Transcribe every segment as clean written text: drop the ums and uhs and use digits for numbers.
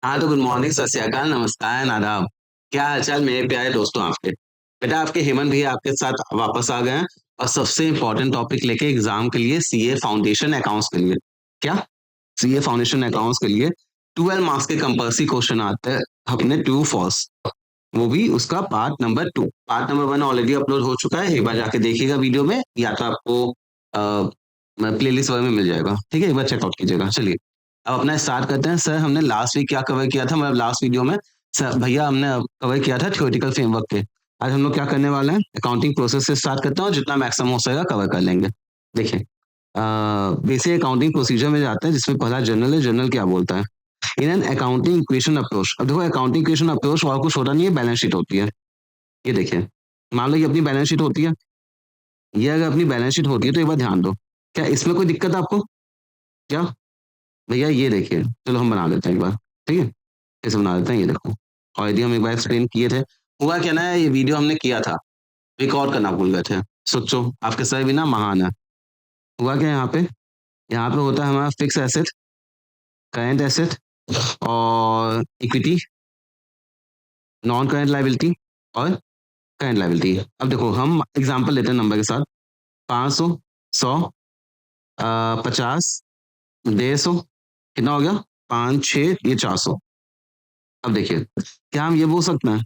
हाँ, तो good morning, सत श्री अकाल, नमस्कार, आदाब। क्या हाल-चाल मेरे प्यारे दोस्तों आपके? बेटा आपके हेमंत भैया आपके साथ वापस आ गए हैं और सबसे इम्पोर्टेंट टॉपिक लेके एग्ज़ाम के लिए सीए फाउंडेशन अकाउंट्स के लिए। क्या? सीए फाउंडेशन अकाउंट्स के लिए 12 मार्क्स के कंपल्सरी क्वेश्चन आते हैं अपने ट्रू फॉल्स। वो भी उसका part number 2। Part number 1 already upload हो चुका है, एक बार जाके देखिएगा वीडियो में या तो आपको प्लेलिस्ट वगैरह में मिल जाएगा, ठीक है? एक बार चेकआउट कीजिएगा। चलिए, अब अपना स्टार्ट करते हैं। सर हमने लास्ट वीक क्या कवर किया था, मतलब लास्ट वीडियो में सर भैया हमने कवर किया था थ्योरेटिकल फ्रेमवर्क पे। आज हम लोग क्या करने वाले हैं, अकाउंटिंग प्रोसेस से स्टार्ट करते हैं और जितना मैक्सिमम हो सकेगा कवर कर लेंगे। देखिए, बेसिक अकाउंटिंग प्रोसीजर में जाते हैं जिसमें पहला जनरल है। जनरल क्या बोलता है? In an accounting equation approach. अब देखो अकाउंटिंग इक्वेशन अप्रोच और कुछ होता नहीं है, बैलेंस शीट होती है। ये देखिए, मान लो ये अपनी बैलेंस शीट होती है। ये अगर अपनी बैलेंस शीट होती है तो एक बार ध्यान दो, क्या इसमें कोई दिक्कत है आपको? क्या? भैया ये देखिए, चलो हम बना लेते हैं एक बार, ठीक है? कैसे बना देते हैं ये देखो। ऑलरेडी हम एक बार एक्सप्लेन किए थे। हुआ क्या ना, ये वीडियो हमने किया था, रिकॉर्ड करना भूल गए थे। सोचो, आपके सर भी ना महान है। हुआ क्या यहाँ पे? यहाँ पे होता है हमारा फिक्स एसेट, करंट एसेट और इक्विटी, नॉन करंट लायबिलिटी और करंट लायबिलिटी। अब देखो हम एग्जांपल लेते हैं नंबर के साथ। 500, 100, 50, 150, कितना हो गया? 5, 6, ये 400। अब देखिए, क्या हम ये बोल सकते हैं,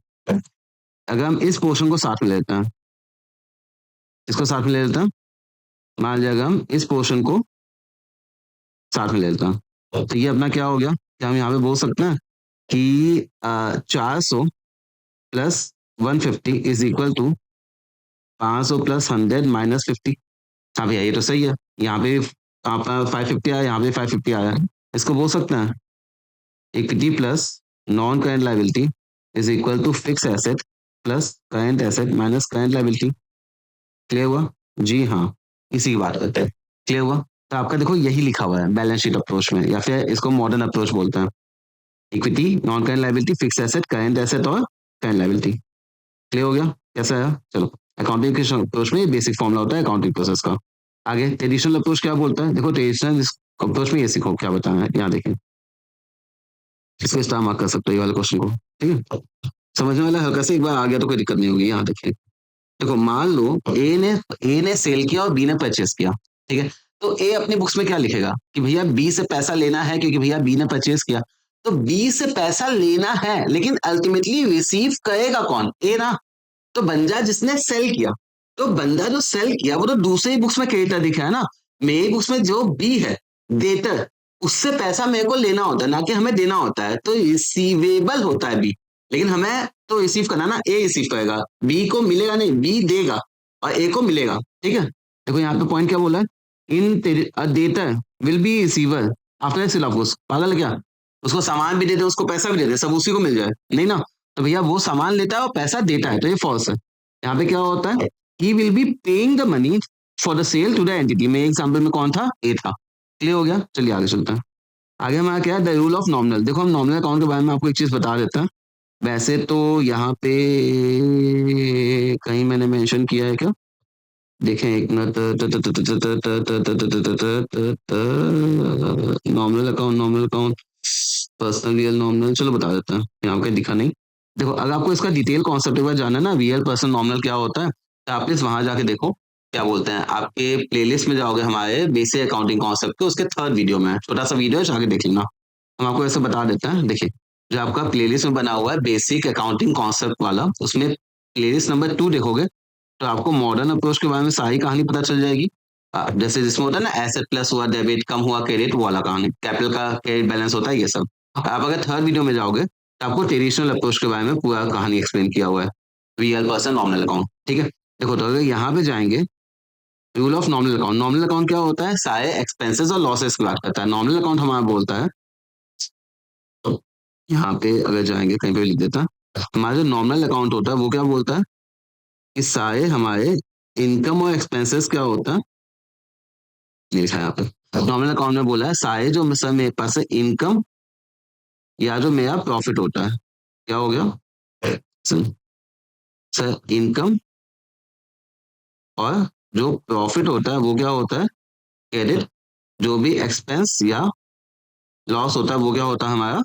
अगर हम इस पोर्शन को साथ में लेते हैं, इसको साथ में ले लेते हैं, मान लीजिए अगर हम इस पोर्शन को साथ में ले लेते हैं, तो ये अपना क्या हो गया? क्या हम यहाँ पे बोल सकते हैं कि 400 plus 150 is equal to 500 plus 100 minus 50। हाँ भैया ये तो सही है। यहाँ पे आपका 550 आया, यहाँ पे 550 आया। इसको बोल सकते हैं equity plus non current liability is equal to fix asset plus current asset minus current liability. Clear हुआ? जी हाँ, इसी की बात करते हैं। क्लियर हुआ? तो आपका देखो यही लिखा हुआ है बैलेंस शीट अप्रोच में, या फिर इसको मॉडर्न अप्रोच बोलते हैं। Equity, non current liability, fix asset, current asset और करंट लायबिलिटी। क्लियर हो गया? कैसा है? चलो, अकाउंटिंग के अप्रोच में ये बेसिक फॉर्मूला होता है अकाउंटिंग प्रोसेस का। आगे ट्रेडिशनल अप्रोच क्या बोलता है? देखो ट्रेडिशनल अप्रोच में ये सीखो क्या बताना है, यहाँ देखिए। इसको स्टार मार्क कर सकते हो ये वाले क्वेश्चन को, ठीक है? समझने वाला हल्का से एक बार आ गया तो कोई दिक्कत नहीं होगी। यहाँ देखिए, देखो मान लो ए ने सेल किया और बी ने परचेस किया, ठीक है? तो ए अपनी बुक्स में क्या लिखेगा कि भैया बी से पैसा लेना है क्योंकि भैया बी ने परचेस किया। तो बी से पैसा लेना है लेकिन अल्टीमेटली रिसीव करेगा कौन? ए ना। तो बंदा जिसने सेल किया, तो बंदा जो सेल किया वो तो दूसरी बुक्स में क्रेडिटर दिखा है ना। मेरी बुक्स में जो बी है, डेटर, उससे पैसा मेरे को लेना होता है ना कि हमें देना होता है, तो रिसीवेबल होता है बी। लेकिन हमें तो रिसीव करना ना, ए रिसीव करेगा, बी को मिलेगा नहीं, बी देगा और ए को मिलेगा, ठीक है? देखो यहाँ पे पॉइंट क्या बोला है, in debtor will be receiver after sale of goods. पागल है क्या? उसको सामान भी दे दे, उसको पैसा भी दे दे, सब उसी को मिल जाए, नहीं ना। तो भैया वो सामान लेता है और पैसा देता है, तो ये फॉल्स है। यहाँ पे क्या होता है, he will be paying the money for the sale to the entity. मेरे एग्जाम्पल में कौन था? ए था। क्लियर हो गया? चलिए आगे चलते हैं। आगे हमारा क्या है, द रूल ऑफ नॉमिनल। देखो हम नॉमिनल अकाउंट के बारे में आपको एक चीज बता देते हैं। वैसे तो यहाँ पे कहीं मैंने मेंशन किया है क्या? देखें एक minute. Nominal account, personal real nominal, चलो बता देते हैं, यहाँ पे दिखा नहीं। देखो अगर आपको इसका डिटेल कॉन्सेप्ट एक बार जानना है ना, रियल पर्सन नॉमिनल क्या होता है, तो आप प्लीज वहां जाके देखो। क्या बोलते हैं, आपके प्लेलिस्ट में जाओगे हमारे बेसिक अकाउंटिंग कॉन्सेप्ट के, उसके थर्ड वीडियो में छोटा सा वीडियो है, जाके देख लेना। हम आपको ऐसे बता देते हैं। देखिए, जो आपका प्लेलिस्ट में बना हुआ है बेसिक अकाउंटिंग कॉन्सेप्ट वाला, उसमें प्लेलिस्ट नंबर 2 देखोगे तो आपको मॉडर्न अप्रोच के बारे में सारी कहानी पता चल जाएगी। जैसे जिसमें होता है ना, एसेट प्लस हुआ डेबिट, कम हुआ क्रेडिट, वो वाला कहानी, कैपिटल का क्रेडिट बैलेंस होता है, ये सब। आप अगर थर्ड वीडियो में जाओगे तो आपको ट्रेडिशनल अप्रोच के बारे में पूरा कहानी एक्सप्लेन किया हुआ है, रियल पर्सन नॉमिनल अकाउंट, ठीक है? देखो तो अगर यहाँ पे जाएंगे, rule of nominal account. Nominal account क्या होता है? सारे एक्सपेंसेस और लॉसेस की बात करता है। नॉमिनल अकाउंट हमारा बोलता है, तो यहाँ पे अगर जाएंगे कहीं पे भी लिख देता है, हमारा जो नॉमिनल अकाउंट होता है वो क्या बोलता है कि सारे हमारे इनकम और एक्सपेंसेस क्या होता है, ये लिखा है यहाँ पे। नॉमिनल अकाउंट में बोला है सारे जो सर मेरे पास है इनकम या जो मेरा प्रॉफिट होता है, क्या हो गया सर? सर इनकम और जो प्रॉफिट होता है वो क्या होता है? क्रेडिट। जो भी एक्सपेंस या लॉस होता है वो क्या होता है हमारा?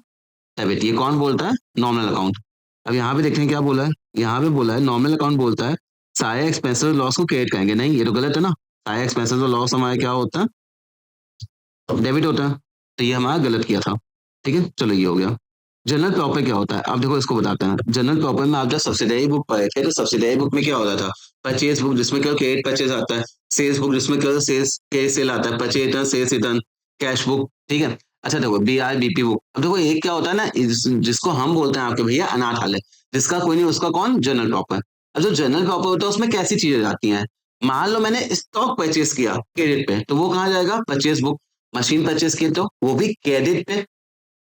डेबिट। ये कौन बोलता है? Nominal account. अब यहाँ पे देखते हैं क्या बोला है, यहाँ पे बोला है नॉमिनल अकाउंट बोलता है सारे एक्सपेंसेस और लॉस को क्रेडिट करेंगे। नहीं, ये तो गलत है ना। सारे एक्सपेंसेस और लॉस हमारे क्या होता है? डेबिट होता है। तो ये हमारा गलत किया था। ठीक है, चलो ये हो गया। जनरल प्रॉपर क्या होता है? अब देखो इसको बताते हैं। जनरल प्रॉपर में आप जब सब्सिडरी बुक पढ़े थे तो सब्सिडरी बुक में क्या होता था? परचेज बुक जिसमें केवल क्रेडिट परचेज आता है, सेल्स बुक जिसमें केवल सेल्स के सेल आता है, purchase return, sales return, cash book. ठीक है। अच्छा देखो बी आर बीपी बुक। अब देखो एक क्या होता है ना, जिसको हम बोलते हैं आपके भैया अनाथालय, जिसका कोई नहीं उसका कौन? General proper. अब जो जनरल प्रॉपर होता है उसमें कैसी चीजें जाती हैं? मान लो मैंने स्टॉक परचेज किया क्रेडिट पे, तो वो कहाँ जाएगा? Purchase book. मशीन परचेज की तो वो भी क्रेडिट पे।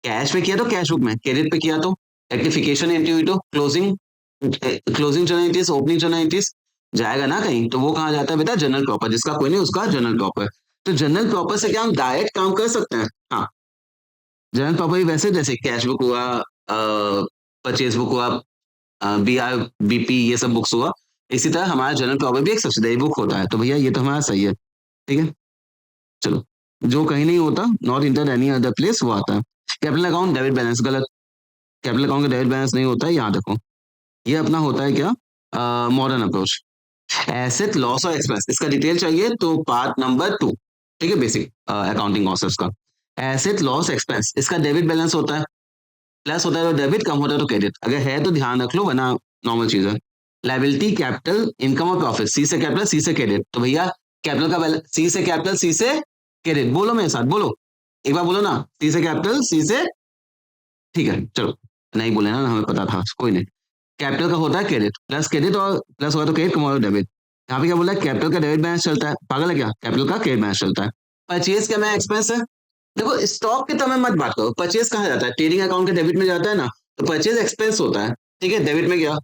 कैश में किया तो कैश बुक में, क्रेडिट पे किया तो रेक्टिफिकेशन एंट्री हुई तो क्लोजिंग, क्लोजिंग जर्नलिटीज, ओपनिंग जर्नलिटीज जाएगा ना कहीं, तो वो कहाँ जाता है बेटा? General proper. जिसका कोई नहीं उसका जनरल प्रॉपर। तो जनरल प्रॉपर से क्या हम डायरेक्ट काम कर सकते हैं? हाँ, जनरल प्रॉपर ही वैसे जैसे कैश बुक हुआ, परचेज बुक हुआ, बी आर बीपी, ये सब बुक्स हुआ। इसी तरह हमारा जनरल प्रॉपर भी एक सब्सिडरी बुक होता है। तो भैया ये तो हमारा सही है। ठीक है, चलो। जो कहीं नहीं होता, not inter any other place, वो आता है। कैपिटल अकाउंट डेबिट बैलेंस, गलत। कैपिटल अकाउंट का डेबिट बैलेंस नहीं होता है। यहाँ देखो ये अपना होता है क्या? Modern approach. एसेट लॉस और एक्सपेंस, इसका डिटेल चाहिए तो पार्ट नंबर 2। ठीक है, बेसिक अकाउंटिंग कॉन्सेप्ट्स का। एसेट लॉस एक्सपेंस, इसका डेबिट बैलेंस होता है। प्लस होता है तो डेबिट, कम होता है तो क्रेडिट। अगर है तो ध्यान रख लो, वरना नॉर्मल चीज है। लाइबिलिटी, कैपिटल, इनकम और प्रॉफिट, सी से कैपिटल, सी से क्रेडिट। तो भैया कैपिटल का बैलेंस सी से कैपिटल, सी से क्रेडिट। बोलो मेरे साथ, बोलो एक बार, बोलो ना। सी से कैपिटल, सी से, ठीक है चलो। नहीं बोले ना, हमें पता था, कोई नहीं। कैपिटल का होता है क्रेडिट, प्लस क्रेडिट और प्लस होगा तो क्रेडिट, कम होगा तो डेबिट। यहाँ पे क्या बोला है? कैपिटल का डेबिट बैलेंस चलता है। पागल है क्या? कैपिटल का क्रेडिट बैलेंस चलता है। परचेज क्या मैं एक्सपेंस है? देखो स्टॉक के समय मत बात करो। परचेज कहाँ जाता है? ट्रेडिंग अकाउंट के डेबिट में जाता है ना। तो परचेज एक्सपेंस होता है। ठीक है, डेबिट में गया,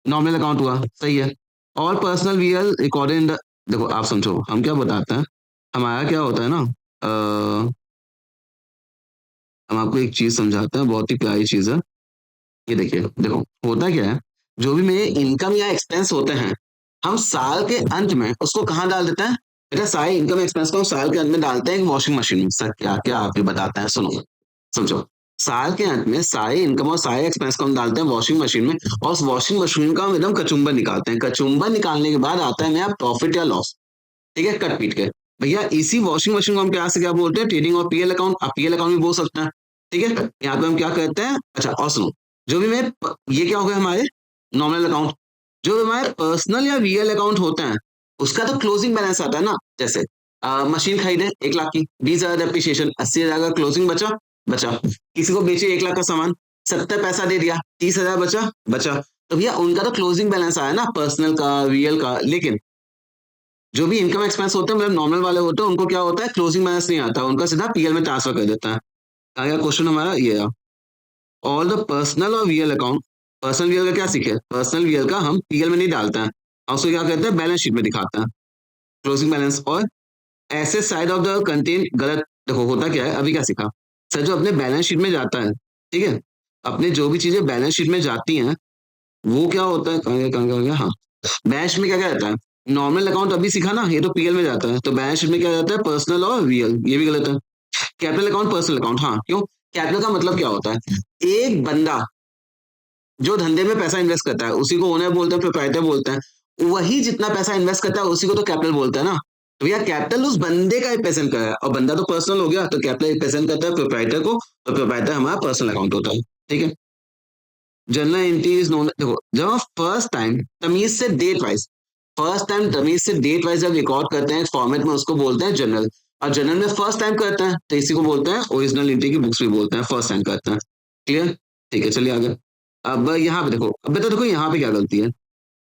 नॉमिनल अकाउंट हुआ, सही है। और पर्सनल वीएल रिकॉर्डेड इन द, देखो आप समझो हम क्या बताते हैं। हमारा क्या होता है ना, हम आपको एक चीज समझाते हैं, बहुत ही प्यारी चीज है। ये देखिए, देखो होता क्या है, जो भी मेरे इनकम या एक्सपेंस होते हैं, हम साल के अंत में उसको कहाँ डाल देते हैं? बेटा सारे इनकम एक्सपेंस को हम साल के अंत में डालते हैं एक वॉशिंग मशीन में। सर क्या क्या आप भी बताते हैं, सुनो समझो। साल के अंत में सारे इनकम और सारे एक्सपेंस को हम डालते हैं वॉशिंग मशीन में, और उस वॉशिंग मशीन का हम एकदम कचुम्बर निकालते हैं। कचुम्बर निकालने के बाद आता है मेरा प्रॉफिट या लॉस। ठीक है, कट पीट के। भैया इसी वॉशिंग मशीन को हम प्यार से क्या बोलते हैं? ट्रेडिंग और पीएल अकाउंट। आप पीएल अकाउंट भी बोल सकते हैं। ठीक है, यहाँ पे हम क्या करते हैं? अच्छा और सुनो, जो भी मैं, ये क्या हो गया हमारे नॉमिनल अकाउंट। जो हमारे पर्सनल या रियल अकाउंट होते हैं, उसका तो क्लोजिंग बैलेंस आता है ना। जैसे मशीन खरीदे 1 लाख की, 20,000 डेप्रिसिएशन, 80,000 का क्लोजिंग बचा, बचा। किसी को बेचे 1 लाख का सामान, 70 पैसा दे दिया, 30,000 बचा, बचा। तो भैया उनका तो क्लोजिंग बैलेंस आया ना, पर्सनल का, रियल का। लेकिन जो भी इनकम एक्सपेंस होते हैं, मतलब नॉर्मल वाले होते हैं, उनको क्या होता है? क्लोजिंग बैलेंस नहीं आता, उनका सीधा पीएल में ट्रांसफर कर देता है। आगे क्वेश्चन हमारा ये है, ऑल द पर्सनल और वीएल अकाउंट। पर्सनल वीएल का क्या सीखे? पर्सनल वीएल का हम पीएल में नहीं डालते हैं, हम उसको क्या करते हैं? बैलेंस शीट में दिखाते हैं, क्लोजिंग बैलेंस। और asset side of the contain, गलत। देखो होता क्या है, अभी क्या सीखा सर, जो अपने बैलेंस शीट में जाता है, ठीक है, अपने जो भी चीजें बैलेंस शीट में जाती हैं, वो क्या होता है? कहाँ गया, हाँ। बैलेंस में क्या क्या रहता है? नॉर्मल अकाउंट अभी सीखा ना, ये तो पीएल में जाता है। तो बैलेंस शीट में क्या जाता है? पर्सनल और वीएल। ये भी गलत है। कैपिटल अकाउंट, पर्सनल अकाउंट, हाँ क्यों? कैपिटल का मतलब क्या होता है? एक बंदा जो धंधे में पैसा इन्वेस्ट करता है, उसी को ओनर बोलते हैं, प्रोप्राइटर बोलते हैं। वही जितना पैसा इन्वेस्ट करता है उसी को तो कैपिटल बोलता है ना। तो भैया कैपिटल उस बंदे का रिप्रेजेंट कर रहा है, और बंदा तो पर्सनल हो गया, तो कैपिटल रिप्रेजेंट करता है प्रोप्राइटर को, और प्रोप्राइटर हमारा पर्सनल अकाउंट होता है। ठीक है, जनरल एंट्री इज नोन, देखो जब हम फर्स्ट टाइम तमीज से डेट वाइज, फर्स्ट टाइम तमीज से डेट वाइज जब रिकॉर्ड करते हैं फॉर्मेट में, उसको बोलते हैं जनरल। और जनरल में फर्स्ट टाइम करते हैं तो इसी को बोलते हैं ओरिजिनल एंट्री की बुक्स भी बोलते हैं, फर्स्ट टाइम करते हैं। क्लियर? ठीक है, चलिए आगे। अब यहाँ पे देखो, अब बेटा देखो यहाँ पे क्या गलती है।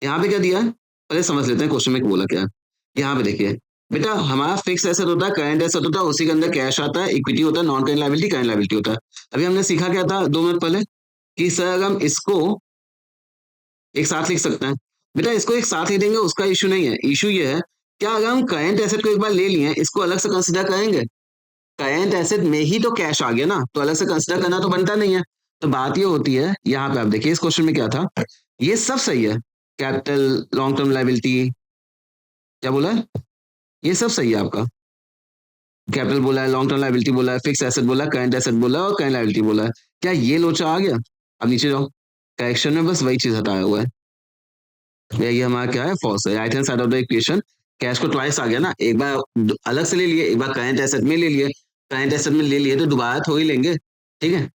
यहाँ पे क्या दिया है, पहले समझ लेते हैं क्वेश्चन में बोला क्या है। यहाँ पे देखिए बेटा, हमारा फिक्स एसेट होता है, करंट एसेट होता है, उसी के अंदर कैश आता है, इक्विटी होता है, non current liability, current liability होता है। अभी हमने सीखा क्या था 2 मिनट पहले, कि सर अगर हम इसको एक साथ लिख सकते हैं। बेटा इसको एक साथ लिख देंगे, उसका इशू नहीं है। इशू ये है, क्या अगर हम करंट एसेट को एक बार ले लिए, इसको अलग से कंसिडर करेंगे? करंट एसेट में ही तो कैश आ गया ना, तो अलग से कंसिडर करना तो बनता नहीं है। तो बात ये होती है, यहाँ पे आप देखिए इस क्वेश्चन में क्या था, ये सब सही है। कैपिटल, लॉन्ग टर्म लायबिलिटी, क्या बोला है? ये सब सही है आपका। कैपिटल बोला है, लॉन्ग टर्म लायबिलिटी बोला है, फिक्स एसेट बोला है, करंट एसेट बोला है, और करंट लायबिलिटी बोला है। क्या ये लोचा आ गया? अब नीचे जाओ, करेक्शन में बस वही चीज हटाया हुआ है। भैया ये हमारा क्या है? फॉल्स है। Right hand side of the equation cash को ट्वाइस आ गया ना, एक बार अलग से ले लिए, एक बार करंट एसेट में ले लिए, करंट एसेट में ले लिए तो दोबारा थोड़ी लेंगे, ठीक है।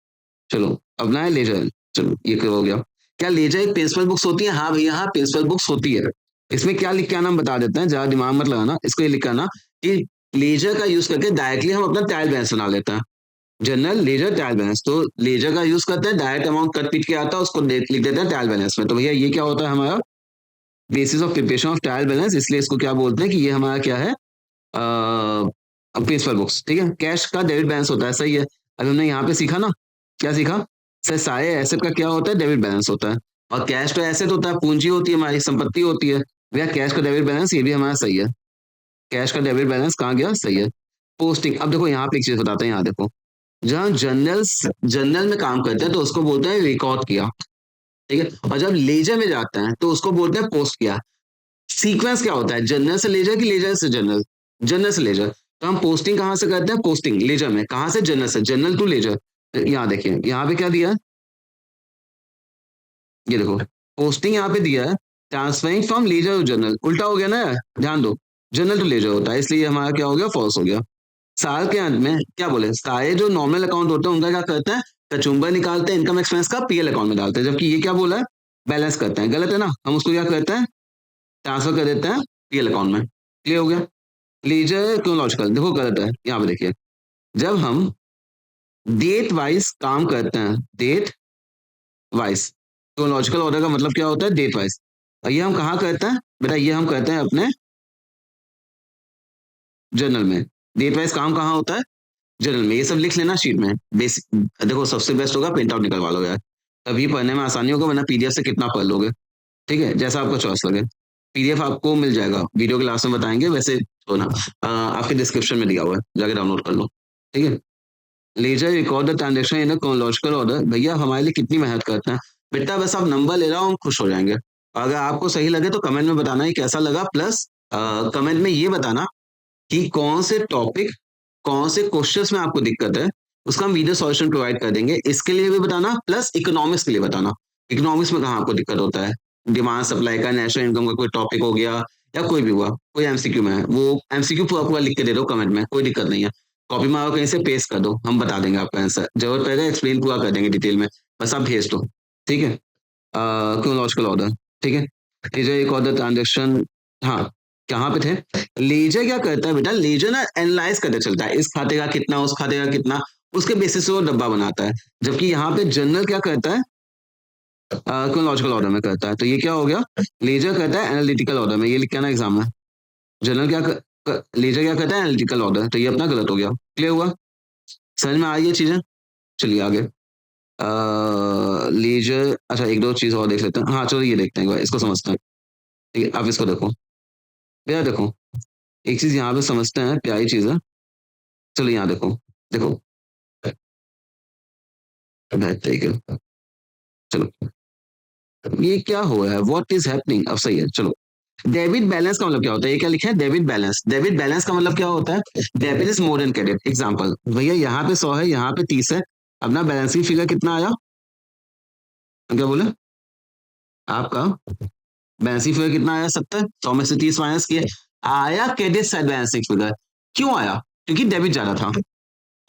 चलो अब ना है लेजर। चलो ये हो गया। क्या लेजर एक प्रिंसिपल बुक्स होती है? हाँ भैया हाँ, प्रिंसिपल बुक्स होती है। इसमें क्या लिख के आना हम बता देते हैं, ज्यादा दिमाग मत लगाना, इसको ये लिख के आना कि लेजर का यूज करके डायरेक्टली हम अपना ट्रायल बैलेंस बना लेते हैं। जनरल लेजर ट्रायल बैलेंस, तो लेजर का यूज करते हैं, डायरेक्ट अमाउंट कट पीट के आता है, उसको लिख देते हैं ट्रायल बैलेंस में। तो भैया ये क्या होता है हमारा? Basis of preparation of trial balance, इसलिए इसको क्या बोलते हैं कि ये हमारा क्या है? प्रिंसिपल बुक्स, ठीक है। कैश का डेबिट बैलेंस होता है, सही है। अभी हमने यहाँ पे सीखा ना, क्या सीखा? सर सारे एसेट का क्या होता है? डेबिट बैलेंस होता है। और कैश तो एसेट होता है, पूंजी होती है, हमारी संपत्ति होती है। भैया कैश का डेबिट बैलेंस ये भी हमारा सही है। कैश का डेबिट बैलेंस कहाँ गया? सही है। पोस्टिंग, अब देखो यहाँ पे एक चीज बताते हैं, यहाँ देखो, जहाँ जनरल में काम करते हैं तो उसको बोलते हैं रिकॉर्ड किया, ठीक है। और जब लेजर में जाते हैं तो उसको बोलते हैं पोस्ट किया। सीक्वेंस क्या होता है? जनरल से लेजर की लेजर से जनरल? जनरल से लेजर। तो हम पोस्टिंग कहाँ से करते हैं? पोस्टिंग लेजर में, कहाँ से? जनरल से, जनरल टू लेजर। यहाँ देखिए, यहाँ पे क्या दिया है? ये देखो, पोस्टिंग यहाँ पे दिया है, transferring from ledger to general, उल्टा हो गया ना यार, ध्यान दो। जनरल टू लेजर होता है, इसलिए हमारा क्या हो गया? फॉल्स हो गया। साल के अंत में क्या बोले, सारे जो नॉर्मल अकाउंट होते हैं उनका क्या करते हैं? कचुम्बर निकालते हैं, इनकम एक्सपेंस का पीएल अकाउंट में डालते हैं, जबकि ये क्या बोला है? बैलेंस करते हैं। गलत है ना, हम उसको क्या करते हैं? ट्रांसफर कर देते हैं पीएल अकाउंट में। क्लियर हो गया? लीजर क्रोनोलॉजिकल देखो गलत है, यहाँ पे देखिए, जब हम डेट वाइज काम करते हैं, डेट वाइज, क्रोनोलॉजिकल ऑर्डर का मतलब क्या होता है? Date wise. और ये हम कहाँ करते हैं बेटा? ये हम करते हैं अपने जर्नल में। डेट वाइज काम कहाँ होता है? जर्नल में। ये सब लिख लेना शीट में। बेसिक देखो, सबसे बेस्ट होगा प्रिंट आउट निकलवा लो यार, तभी पढ़ने में आसानी होगा, वरना पीडीएफ से कितना पढ़ लोगे, ठीक है, जैसा आपको चॉइस लगे। पीडीएफ आपको मिल जाएगा, वीडियो क्लास में बताएंगे, वैसे तो ना आपके डिस्क्रिप्शन में दिया हुआ है, जाके डाउनलोड कर लो, ठीक है। Ledger record the transaction in chronological order, भैया हमारे लिए कितनी मेहनत करते हैं बेटा, बस आप नंबर ले रहा हूँ, हम खुश हो जाएंगे। अगर आपको सही लगे तो कमेंट में बताना ही कैसा लगा, प्लस कमेंट में ये बताना कि कौन से टॉपिक, कौन से क्वेश्चंस में आपको दिक्कत है, उसका हम वीडियो सॉल्यूशन प्रोवाइड कर देंगे। इसके लिए भी बताना, प्लस इकोनॉमिक्स के लिए बताना, इकोनॉमिक्स में कहाँ आपको दिक्कत होता है, डिमांड सप्लाई का, नेशनल इनकम का कोई टॉपिक हो गया, या कोई भी हुआ, कोई एमसीक्यू में है, वो एमसीक्यू पूरा पूरा लिख के दे दो कमेंट में, कोई दिक्कत नहीं है। कॉपी मारो कहीं से, पेस्ट कर दो, हम बता देंगे आपका आंसर, जरूरत पड़ेगा एक्सप्लेन पूरा कर देंगे डिटेल में, बस आप भेज दो, ठीक है। क्रोनोलॉजिकल ऑर्डर, ठीक है। लेजर एक ऑर्डर ट्रांजेक्शन, हाँ, कहाँ पे थे? लेजर क्या करता है बेटा? लेजर ना एनालाइज करते चलता है, इस खाते का कितना, उस खाते का कितना, उसके बेसिस से वो डब्बा बनाता है। जबकि यहाँ पे जनरल क्या करता है? क्रोनोलॉजिकल ऑर्डर में करता है। तो ये क्या हो गया? लेजर करता है एनालिटिकल ऑर्डर में, ये लिख के आना एग्जाम में। जनरल लेजर क्या करता है? एनालिटिकल ऑर्डर, तो ये अपना गलत हो गया। क्लियर हुआ? समझ में आ गई ये चीजें? चलिए आगे। लेजर, अच्छा एक दो चीज और देख लेते हैं, हाँ चलो ये देखते हैं एक बार, इसको समझते हैं, ठीक है। आप इसको देखो भैया, देखो एक चीज यहाँ पे समझते हैं, प्यारी चीज है। चलो यहाँ देखो, देखो ठीक है, चलो ये क्या हुआ है? What is happening? अब सही है, चलो। डेबिट बैलेंस का मतलब क्या होता है? ये क्या लिखा है? Debit balance. डेबिट बैलेंस का मतलब क्या होता है? Debit is more than credit. Example, भैया यहाँ पे 100 है, यहाँ पे 30 है, अपना बैलेंस की फिगर कितना आया? क्या बोले आपका? बैलेंस की फिगर कितना आया? 70। 100 में से 30 माइनस किए, आया क्रेडिट साइड बैलेंस की फिगर। क्यों आया? क्योंकि डेबिट ज्यादा था।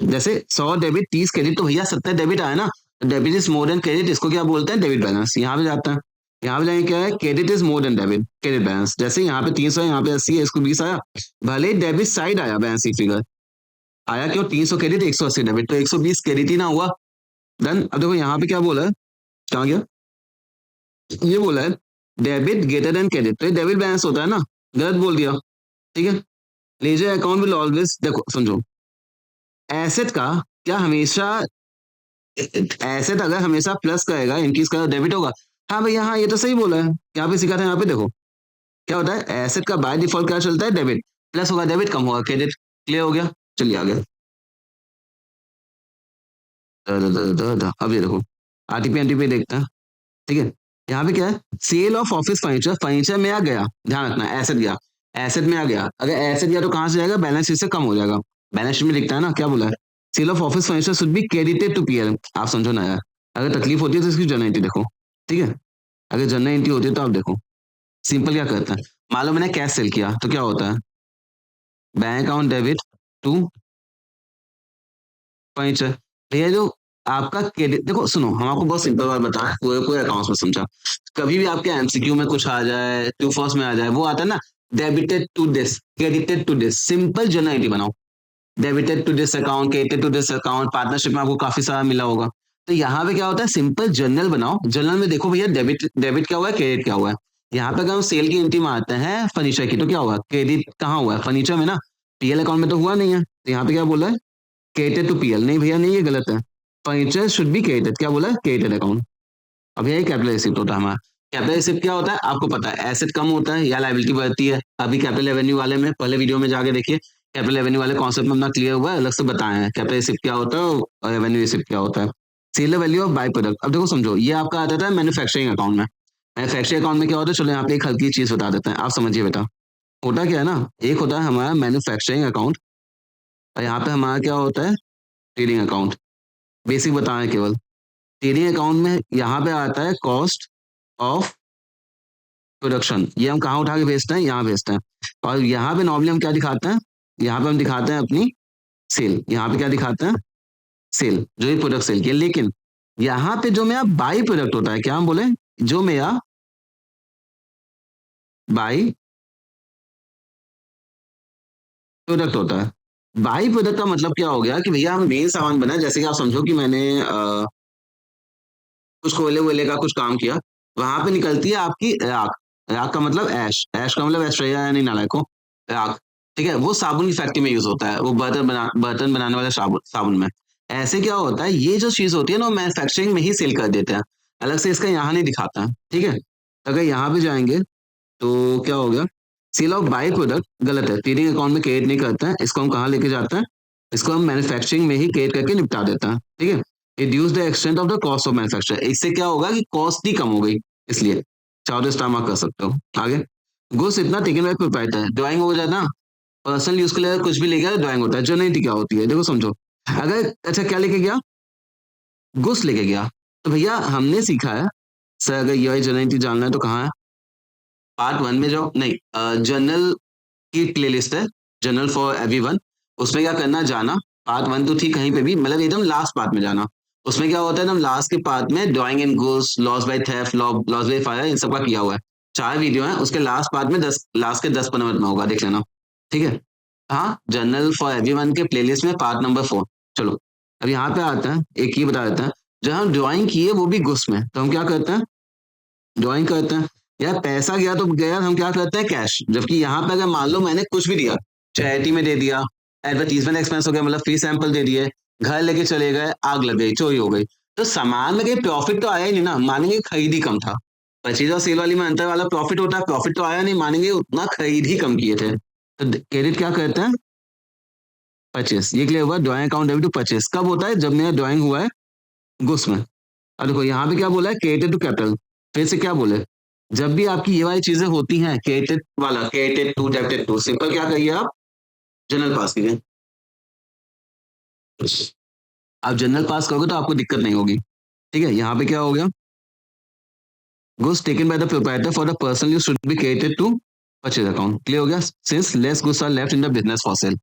जैसे 100 डेबिट 30 क्रेडिट, तो भैया 70 डेबिट आया ना। Debit is more than credit, इसको क्या बोलते हैं? Debit balance. यहाँ पे जाता है, यहाँ पे जाएंगे, क्या है? Credit is more than debit, credit balance. जैसे यहाँ पे 300 है, यहाँ पे 80 है, इसको 20 आया, भले ही डेबिट साइड आया बैलेंस की फिगर, आया क्यों? 300 क्रेडिट 180 डेबिट, तो 120 क्रेडिट ही ना हुआ। देन अब देखो यहाँ पे क्या बोला है, कहाँ गया? ये बोला है डेबिट ग्रेटर देन क्रेडिट, तो ये डेबिट बैलेंस होता है ना, गलत बोल दिया, ठीक है। लेजर अकाउंट विल ऑलवेज, देखो समझो, एसेट का क्या हमेशा, एसेट अगर हमेशा प्लस करेगा, इंक्रीज करेगा, डेबिट होगा। हाँ भैया हाँ, ये तो सही बोला है, यहाँ पे सीखा था, यहाँ पे देखो क्या होता है, एसेट का बाय डिफॉल्ट क्या चलता है? डेबिट। प्लस होगा डेबिट, कम होगा क्रेडिट। क्लियर हो गया? चलिए आगे। अब ये देखो, आरटीपी एनटीपी देखते हैं, ठीक है। यहाँ पे क्या है? Sale of office furniture, furniture में आ गया, ध्यान रखना, एसेट गया, एसेट में आ गया। अगर एसेट गया तो कहाँ से जाएगा? बैलेंस शीट से कम हो जाएगा। बैलेंस शीट में दिखता है ना, क्या बोला है? Sale of office furniture should be credited to PL. आप समझो ना यार, अगर तकलीफ होती है तो इसकी जर्नल एंट्री देखो, ठीक है। अगर जर्नल एंट्री होती है तो आप देखो सिंपल क्या करता है। मान लो मैंने कैश सेल किया तो क्या होता है, bank account debit to furniture. भैया जो आपका क्रेडिट, देखो सुनो हम आपको बहुत सिंपल बात बताएं, पूरे पूरे अकाउंट्स में समझा। कभी भी आपके एमसीक्यू में कुछ आ जाए, टू फर्स्ट में आ जाए, वो आता है ना, debited to this, credited to this, simple journal entry बनाओ। Debited to this account, credited to this account, partnership में आपको काफी सारा मिला होगा। तो यहाँ पे क्या होता है, सिंपल जर्नल बनाओ। जर्नल में देखो भैया डेबिट डेबिट क्या हुआ है, क्रेडिट क्या हुआ है। यहाँ पे अगर हम सेल की एंट्री मारते हैं फर्नीचर की, तो क्या होगा, क्रेडिट कहाँ हुआ है, फर्नीचर में ना, पीएल अकाउंट में तो हुआ नहीं है। तो यहाँ पे क्या बोला है, क्रेडिटेड टू पीएल। नहीं भैया नहीं, ये गलत है। फर्नीचर शुड बी क्रेडिटेड, क्या बोला है, क्रेडिटेड अकाउंट। अब यही कैपिटल रिसिप्ट होता है हमारा। कैपिटल रिसिप्ट क्या होता है आपको पता है, एसेट कम होता है या लायबिलिटी बढ़ती है। अभी कैपिटल रेवेन्यू वाले में पहले वीडियो में जाके देखिए, कैपिटल रेवेन्यू वाले कॉन्सेप्ट में अपना क्लियर हुआ है, अलग से बताए हैं कैपिटल रिसिप्ट क्या होता है और रेवेन्यू रिसिप्ट क्या होता है। Sale value of by product, अब देखो समझो, ये आपका आता था मैन्युफैक्चरिंग अकाउंट में। मैन्युफैक्चरिंग अकाउंट में क्या होता है, चलो यहाँ पे एक हल्की चीज बता देते हैं, आप समझिए बेटा। होता क्या है ना, एक होता है हमारा मैन्युफैक्चरिंग अकाउंट और यहाँ पे हमारा क्या होता है, ट्रेडिंग अकाउंट। बेसिक बताएं केवल। ट्रेडिंग अकाउंट में यहाँ पे आता है कॉस्ट ऑफ प्रोडक्शन, ये हम कहाँ उठा के भेजते हैं, यहाँ भेजते हैं। और यहाँ पे नॉर्मली हम क्या दिखाते हैं, यहाँ पे हम दिखाते हैं अपनी सेल। यहाँ पे क्या दिखाते हैं, सेल, जो ये प्रोडक्ट सेल की है। लेकिन यहाँ पे जो मेरा बाई प्रोडक्ट होता है, क्या हम बोले, जो मेरा बाई प्रोडक्ट होता है। बाई प्रोडक्ट का मतलब क्या हो गया कि भैया हम मेन सामान बना, जैसे कि आप समझो कि मैंने कुछ कोयले वोयले का कुछ काम किया, वहां पे निकलती है आपकी राख। राख का मतलब ऐश, ऐश का मतलब ऐश्वर्या यानी नालायकों, राख। ठीक है, वो साबुन की फैक्ट्री में यूज होता है, वो बर्तन बनाने वाले साबुन साबुन में। ऐसे क्या होता है, ये जो चीज होती है ना, मैन्युफैक्चरिंग में ही सेल कर देते हैं, अलग से इसका यहाँ नहीं दिखाता है। ठीक है, अगर यहाँ पे जाएंगे तो क्या हो गया, सेल ऑफ बाई प्रोडक्ट गलत है, ट्रेडिंग अकाउंट में क्रिएट नहीं करते हैं, इसको हम कहाँ लेके जाते हैं, इसको हम मैन्युफैक्चरिंग में ही क्रिएट करके निपटा देते हैं। ठीक है, reduce the extent of the cost of manufacture, इससे क्या होगा कि कॉस्ट ही कम हो गई, इसलिए चाहो तो इस्तेमाल कर सकते हो। आगे, गुड्स इतना टेकन बाय प्रोप्राइटर, ड्राइंग हो जाए ना, पर्सनल यूज के लिए कुछ भी लेके ड्राइंग होता है। जर्नलिटी क्या होती है, देखो समझो, अगर अच्छा क्या लेके गया, गुड्स लेके गया, तो भैया हमने सीखा है सर, अगर ये जर्नलिटी जानना है तो कहाँ है, पार्ट वन में जाओ, नहीं जर्नल की प्लेलिस्ट है, जर्नल फॉर एवरीवन। उसमें क्या करना, जाना, पार्ट वन तो थी कहीं पे भी, मतलब एकदम लास्ट पार्ट में जाना। उसमें क्या होता है, एकदम लास्ट के पार्ट में drawing in goods, loss by theft, loss by fire, इन सब का किया हुआ है। 4 वीडियो है, उसके लास्ट पार्ट में 10, लास्ट के 10-15 मिनट में होगा, देख लेना। ठीक है, हाँ, जर्नल फॉर एवरीवन के प्लेलिस्ट में पार्ट नंबर 4। चलो अब यहाँ पे आते हैं, एक ये बता देते हैं, जब हम ड्राइंग किए वो भी गुड्स में, तो हम क्या करते हैं, ड्राइंग करते हैं। यार पैसा गया तो गया, हम क्या करते हैं, कैश। जबकि यहाँ पे अगर मान लो मैंने कुछ भी दिया, चैरिटी में दे दिया, एडवर्टीजमेंट एक्सपेंस हो गया, मतलब फ्री सैंपल दे दिए, घर लेके चले गए, आग लग गई, चोरी हो गई, तो सामान में कहीं प्रॉफिट तो आया ही नहीं ना, मानेंगे खरीद ही कम था। परचेज और सेल वाली में अंतर वाला प्रॉफिट होता है, प्रॉफिट तो आया नहीं, मानेंगे उतना खरीद ही कम किए थे। तो क्रेडिट क्या करते हैं, परचेस। ये क्लियर हुआ, drawing account debit to purchase कब होता है, जब मेरा ड्राइंग हुआ है गुड्स में। अब देखो यहाँ पे क्या बोला है, क्रेडिटेड टू कैपिटल, फिर से क्या बोले, जब भी आपकी ये वाली चीजें होती हैं, क्रेडिटेड वाला, credited to, debited to, simple क्या करिए आप, जनरल पास कीजिए। आप जनरल पास करोगे तो आपको दिक्कत नहीं होगी। ठीक है, यहाँ पे क्या हो गया, goods taken by the proprietor for the person use should be credited to purchase account, clear हो गया, since less goods are left in the business for sale.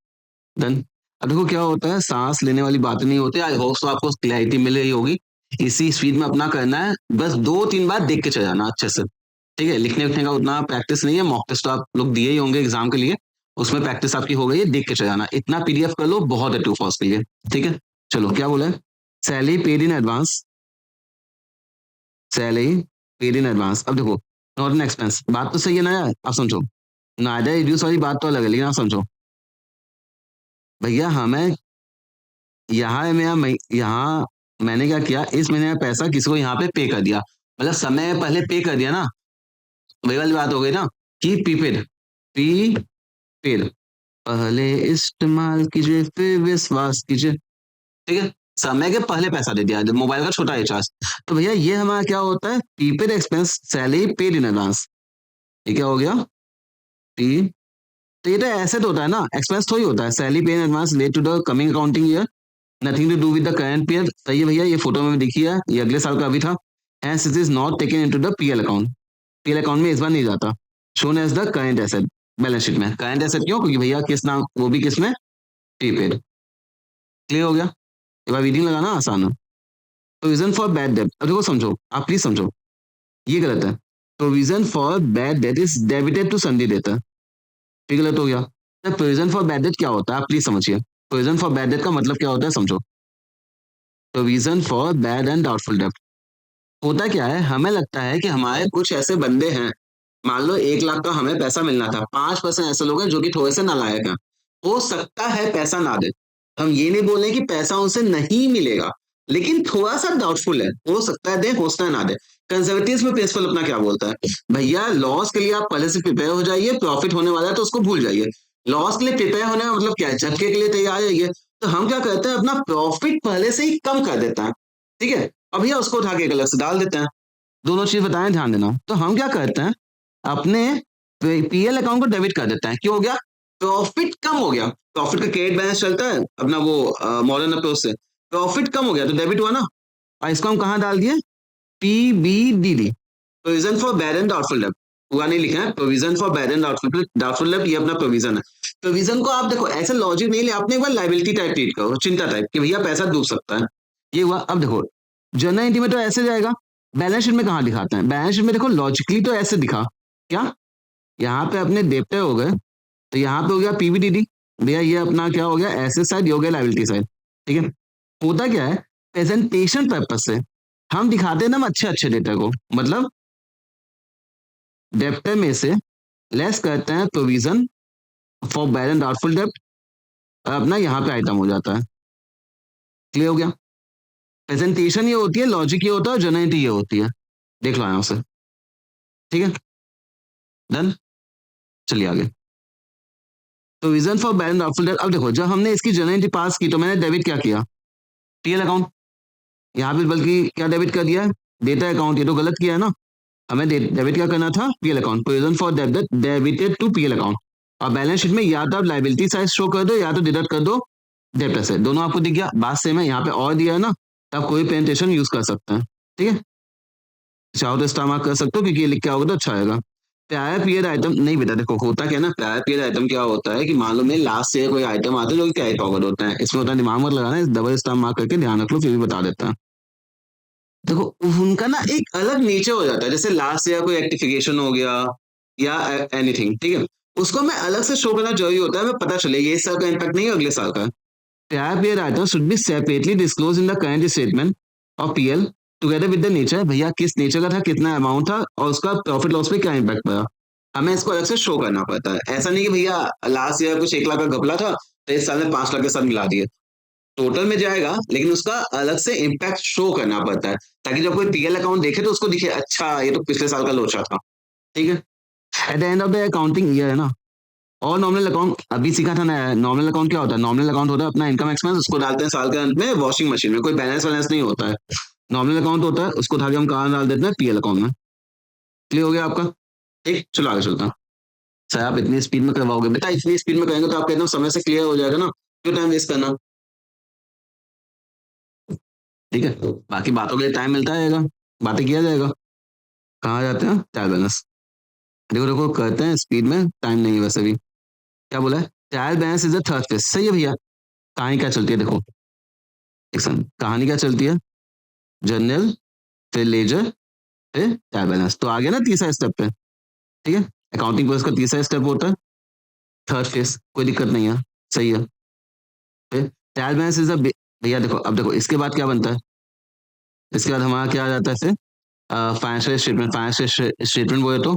Done. अब देखो क्या होता है, सांस लेने वाली बातें नहीं होती, आई होप तो आपको क्लैरिटी मिल रही होगी। इसी स्पीड में अपना करना है, बस 2-3 बार देख के चले जाना अच्छे से। ठीक है, लिखने विखने का उतना प्रैक्टिस नहीं है, मॉक टेस्ट तो आप लोग दिए ही होंगे एग्जाम के लिए, उसमें प्रैक्टिस आपकी हो गई है, देख के चले जाना, इतना पीडीएफ कर लो, बहुत है टू फॉर्स के लिए। ठीक है, चलो क्या बोला है, salary paid in advance, salary paid in advance. अब देखो, नॉट एन एक्सपेंस, बात तो सही है ना यार, आप समझो, नाइदर रिड्यूस वाली बात तो अलग है, लेकिन आप समझो भैया, हमें यहाँ है मेरा यहाँ मैंने क्या किया, इस महीने का पैसा किसी को यहाँ पे पे कर दिया, मतलब समय पहले पे कर दिया ना, वही वाली बात हो गई ना, कि प्रीपेड, प्रीपेड, पहले इस्तेमाल कीजिए फिर विश्वास कीजिए। ठीक है, समय के पहले पैसा दे दिया, जब मोबाइल का छोटा रिचार्ज। तो भैया ये हमारा क्या होता है, prepaid expense, salary paid in advance. ये क्या हो गया, पी, तो ये तो एसेट होता है ना, एक्सपेंस थोड़ी होता है, salary paid in advance let to the coming accounting year. Nothing to do with the current period, सही है भैया, ये फोटो में दिखी है, ये अगले साल का अभी था। Hence it is not taken into the PL account, PL account में इस बार नहीं जाता। Shown as the current asset, balance sheet में करंट एसेट क्यों, क्योंकि भैया किस नाम, वो भी किस में, प्रीपेड। क्लियर हो गया, एक बार रीडिंग लगाना आसान है। प्रोविजन फॉर बैड डेट, अब देखो समझो, आप प्लीज समझो, ये गलत है। Provision for bad debt is debited to sundry debtor, ये गलत हो गया। तो प्रोविजन फॉर बैड डेट क्या होता है, आप प्लीज समझिए। प्रोविजन फॉर बैड डेट का मतलब क्या होता है, समझो। Provision for bad and doubtful debt होता क्या है, हमें लगता है कि हमारे कुछ ऐसे बंदे हैं, मान लो 1 लाख का हमें पैसा मिलना था, 5% ऐसे लोग हैं जो कि थोड़े से नालायक हैं, हो सकता है पैसा ना दे। हम ये नहीं बोल रहे कि पैसा उनसे नहीं मिलेगा, लेकिन थोड़ा सा डाउटफुल है, हो सकता है दे, हो सकता है ना दे। कंजर्वेटिव में प्रिंसिपल अपना क्या बोलता है, भैया लॉस के लिए आप पहले से प्रिपेयर हो जाइए, प्रॉफिट होने वाला है तो उसको भूल जाइए। लॉस के लिए प्रिपेयर होने का मतलब क्या है, झटके के लिए तैयार रहिए। तो हम क्या करते हैं, अपना प्रॉफिट पहले से ही कम कर देता है, ठीक है, अब भैया उसको उठा के एक अलग से डाल देते हैं। दोनों चीज बताएं, ध्यान देना। तो हम क्या करते हैं, अपने पीएल अकाउंट को डेबिट कर देते हैं, क्यों हो गया, प्रॉफिट कम हो गया। प्रॉफिट का क्रेडिट बैलेंस चलता है अपना, वो मॉडर्न अप्रोच से प्रॉफिट कम हो गया तो डेबिट हुआ ना, और इसको हम कहाँ डाल दिए, PBDD, provision for bad and doubtful डेब्ट। हुआ नहीं लिखा है, provision for bad and doubtful डेब्ट, ये अपना प्रोविजन है। प्रोविजन को आप देखो ऐसे लॉजिक नहीं ले, आपने एक बार लाइबिलिटी टाइप ट्रीट करो, चिंता टाइप, कि भैया पैसा डूब सकता है, ये हुआ। अब देखो जनरल एंट्री में तो ऐसे जाएगा, बैलेंस शीट में कहाँ दिखाते हैं, बैलेंस शीट में देखो लॉजिकली तो ऐसे दिखा, क्या, यहाँ पे अपने डेप्टर हो गए, तो यहाँ पे हो गया पीबीडीडी, भैया ये अपना क्या हो गया, एसेट साइड, ये हो गया लाइबिलिटी साइड, ठीक है। होता क्या है, प्रेजेंटेशन पर्पज से हम दिखाते हैं ना अच्छे अच्छे डेटा को, मतलब डेप्टर में से लेस करते हैं provision for bad and doubtful डेप्ट, अपना यहाँ पे आइटम हो जाता है। क्लियर हो गया, प्रेजेंटेशन ये होती है, लॉजिक ये होता है, और जनरेटिव ये होती है, देख लो यहाँ से, ठीक है, डन। चलिए आगे, provision for bad and doubtful डेप्ट। अब देखो जब हमने इसकी जनरेटिव पास की तो मैंने डेबिट क्या किया, पीएल अकाउंट, यहाँ पे बल्कि क्या डेबिट कर दिया है, डेटा अकाउंट, ये तो गलत किया है ना, हमें डेबिट क्या करना था, PL account, provision for debt debited to PL account. और बैलेंस शीट में या तो आप लाइबिलिटी साइड शो कर दो, या तो डिडक्ट कर दो डेप्टर से, दोनों आपको दिख गया, बात सेम है, यहाँ पे और दिया है ना, तो आप कोई प्रेजेंटेशन यूज कर सकते हैं, ठीक है। चाहो तो स्टार मार्क कर सकते हो, क्योंकि ये लिख के आओगे तो अच्छा आएगा। प्रायर पीरियड आइटम नहीं बेटा, देखो होता क्या है ना, प्रायर पीरियड आइटम क्या होता है कि मान लो मेरे लास्ट से कोई आइटम आता है जो कि कैरी फॉरवर्ड होता है, इसमें होता है, दिमाग मत लगाना, डबल स्टार मार्क करके ध्यान रख लो, फिर भी बता देता है। देखो उनका ना एक अलग नेचर हो जाता है, जैसे लास्ट ईयर कोई रेक्टिफिकेशन हो गया या एनीथिंग, ठीक है, उसको मैं अलग से शो करना जरूरी होता है, मैं पता चले ये इस साल का इम्पैक्ट नहीं है, अगले साल का। Prior period item should be separately disclose in the current statement of PL together with the nature, भैया किस नेचर का था, कितना अमाउंट था, और उसका प्रॉफिट लॉस पे क्या इम्पैक्ट पड़ा, हमें इसको अलग से शो करना पड़ता है। ऐसा नहीं कि भैया लास्ट ईयर कुछ 1 लाख का घपला था तो इस साल में 5 लाख के साथ मिला दिए, टोटल में जाएगा, लेकिन उसका अलग से इम्पैक्ट शो करना पड़ता है, ताकि जब कोई पीएल अकाउंट देखे तो उसको दिखे, अच्छा ये तो पिछले साल का लोचा था, ठीक है। At the end of the accounting year है ना, और नॉमिनल अकाउंट अभी सीखा था ना, नॉमिनल अकाउंट क्या होता है, नॉमिनल अकाउंट होता है अपना इनकम एक्सपेंस, उसको डालते हैं साल के अंत में वॉशिंग मशीन में, कोई बैलेंस वैलेंस नहीं होता है। नॉमिनल अकाउंट होता है, उसको उठा के हम कहाँ डाल देते हैं, पीएल अकाउंट में। क्लियर हो गया आपका, ठीक, चलो आगे चलता हूँ। सर आप इतनी स्पीड में करवाओगे बेटा, इतनी स्पीड में करेंगे तो आपका एकदम समय से क्लियर हो जाएगा ना, क्यों टाइम वेस्ट करना, ठीक है। बाकी बातों के लिए टाइम मिलता रहेगा, बातें किया जाएगा। कहाँ जाते हैं, ट्रायल बैलेंस, देखो देखो करते हैं स्पीड में, टाइम नहीं है वैसे भी। क्या बोला है, trial balance is the third phase, सही है भैया। कहानी क्या चलती है, देखो एक सेकंड, कहानी क्या चलती है, जर्नल, फिर लेजर, फिर ट्रायल बैलेंस, तो आ गया ना तीसरा स्टेप पे, ठीक है। अकाउंटिंग प्रोसेस का तीसरा स्टेप होता है थर्ड फेज, कोई दिक्कत नहीं है, सही है। फिर ट्रायल बैलेंस इज द, भैया देखो अब देखो इसके बाद क्या बनता है, इसके बाद हमारा क्या आ जाता है फिर, फाइनेंशियल स्टेटमेंट, फाइनेंशियल स्टेटमेंट बोले तो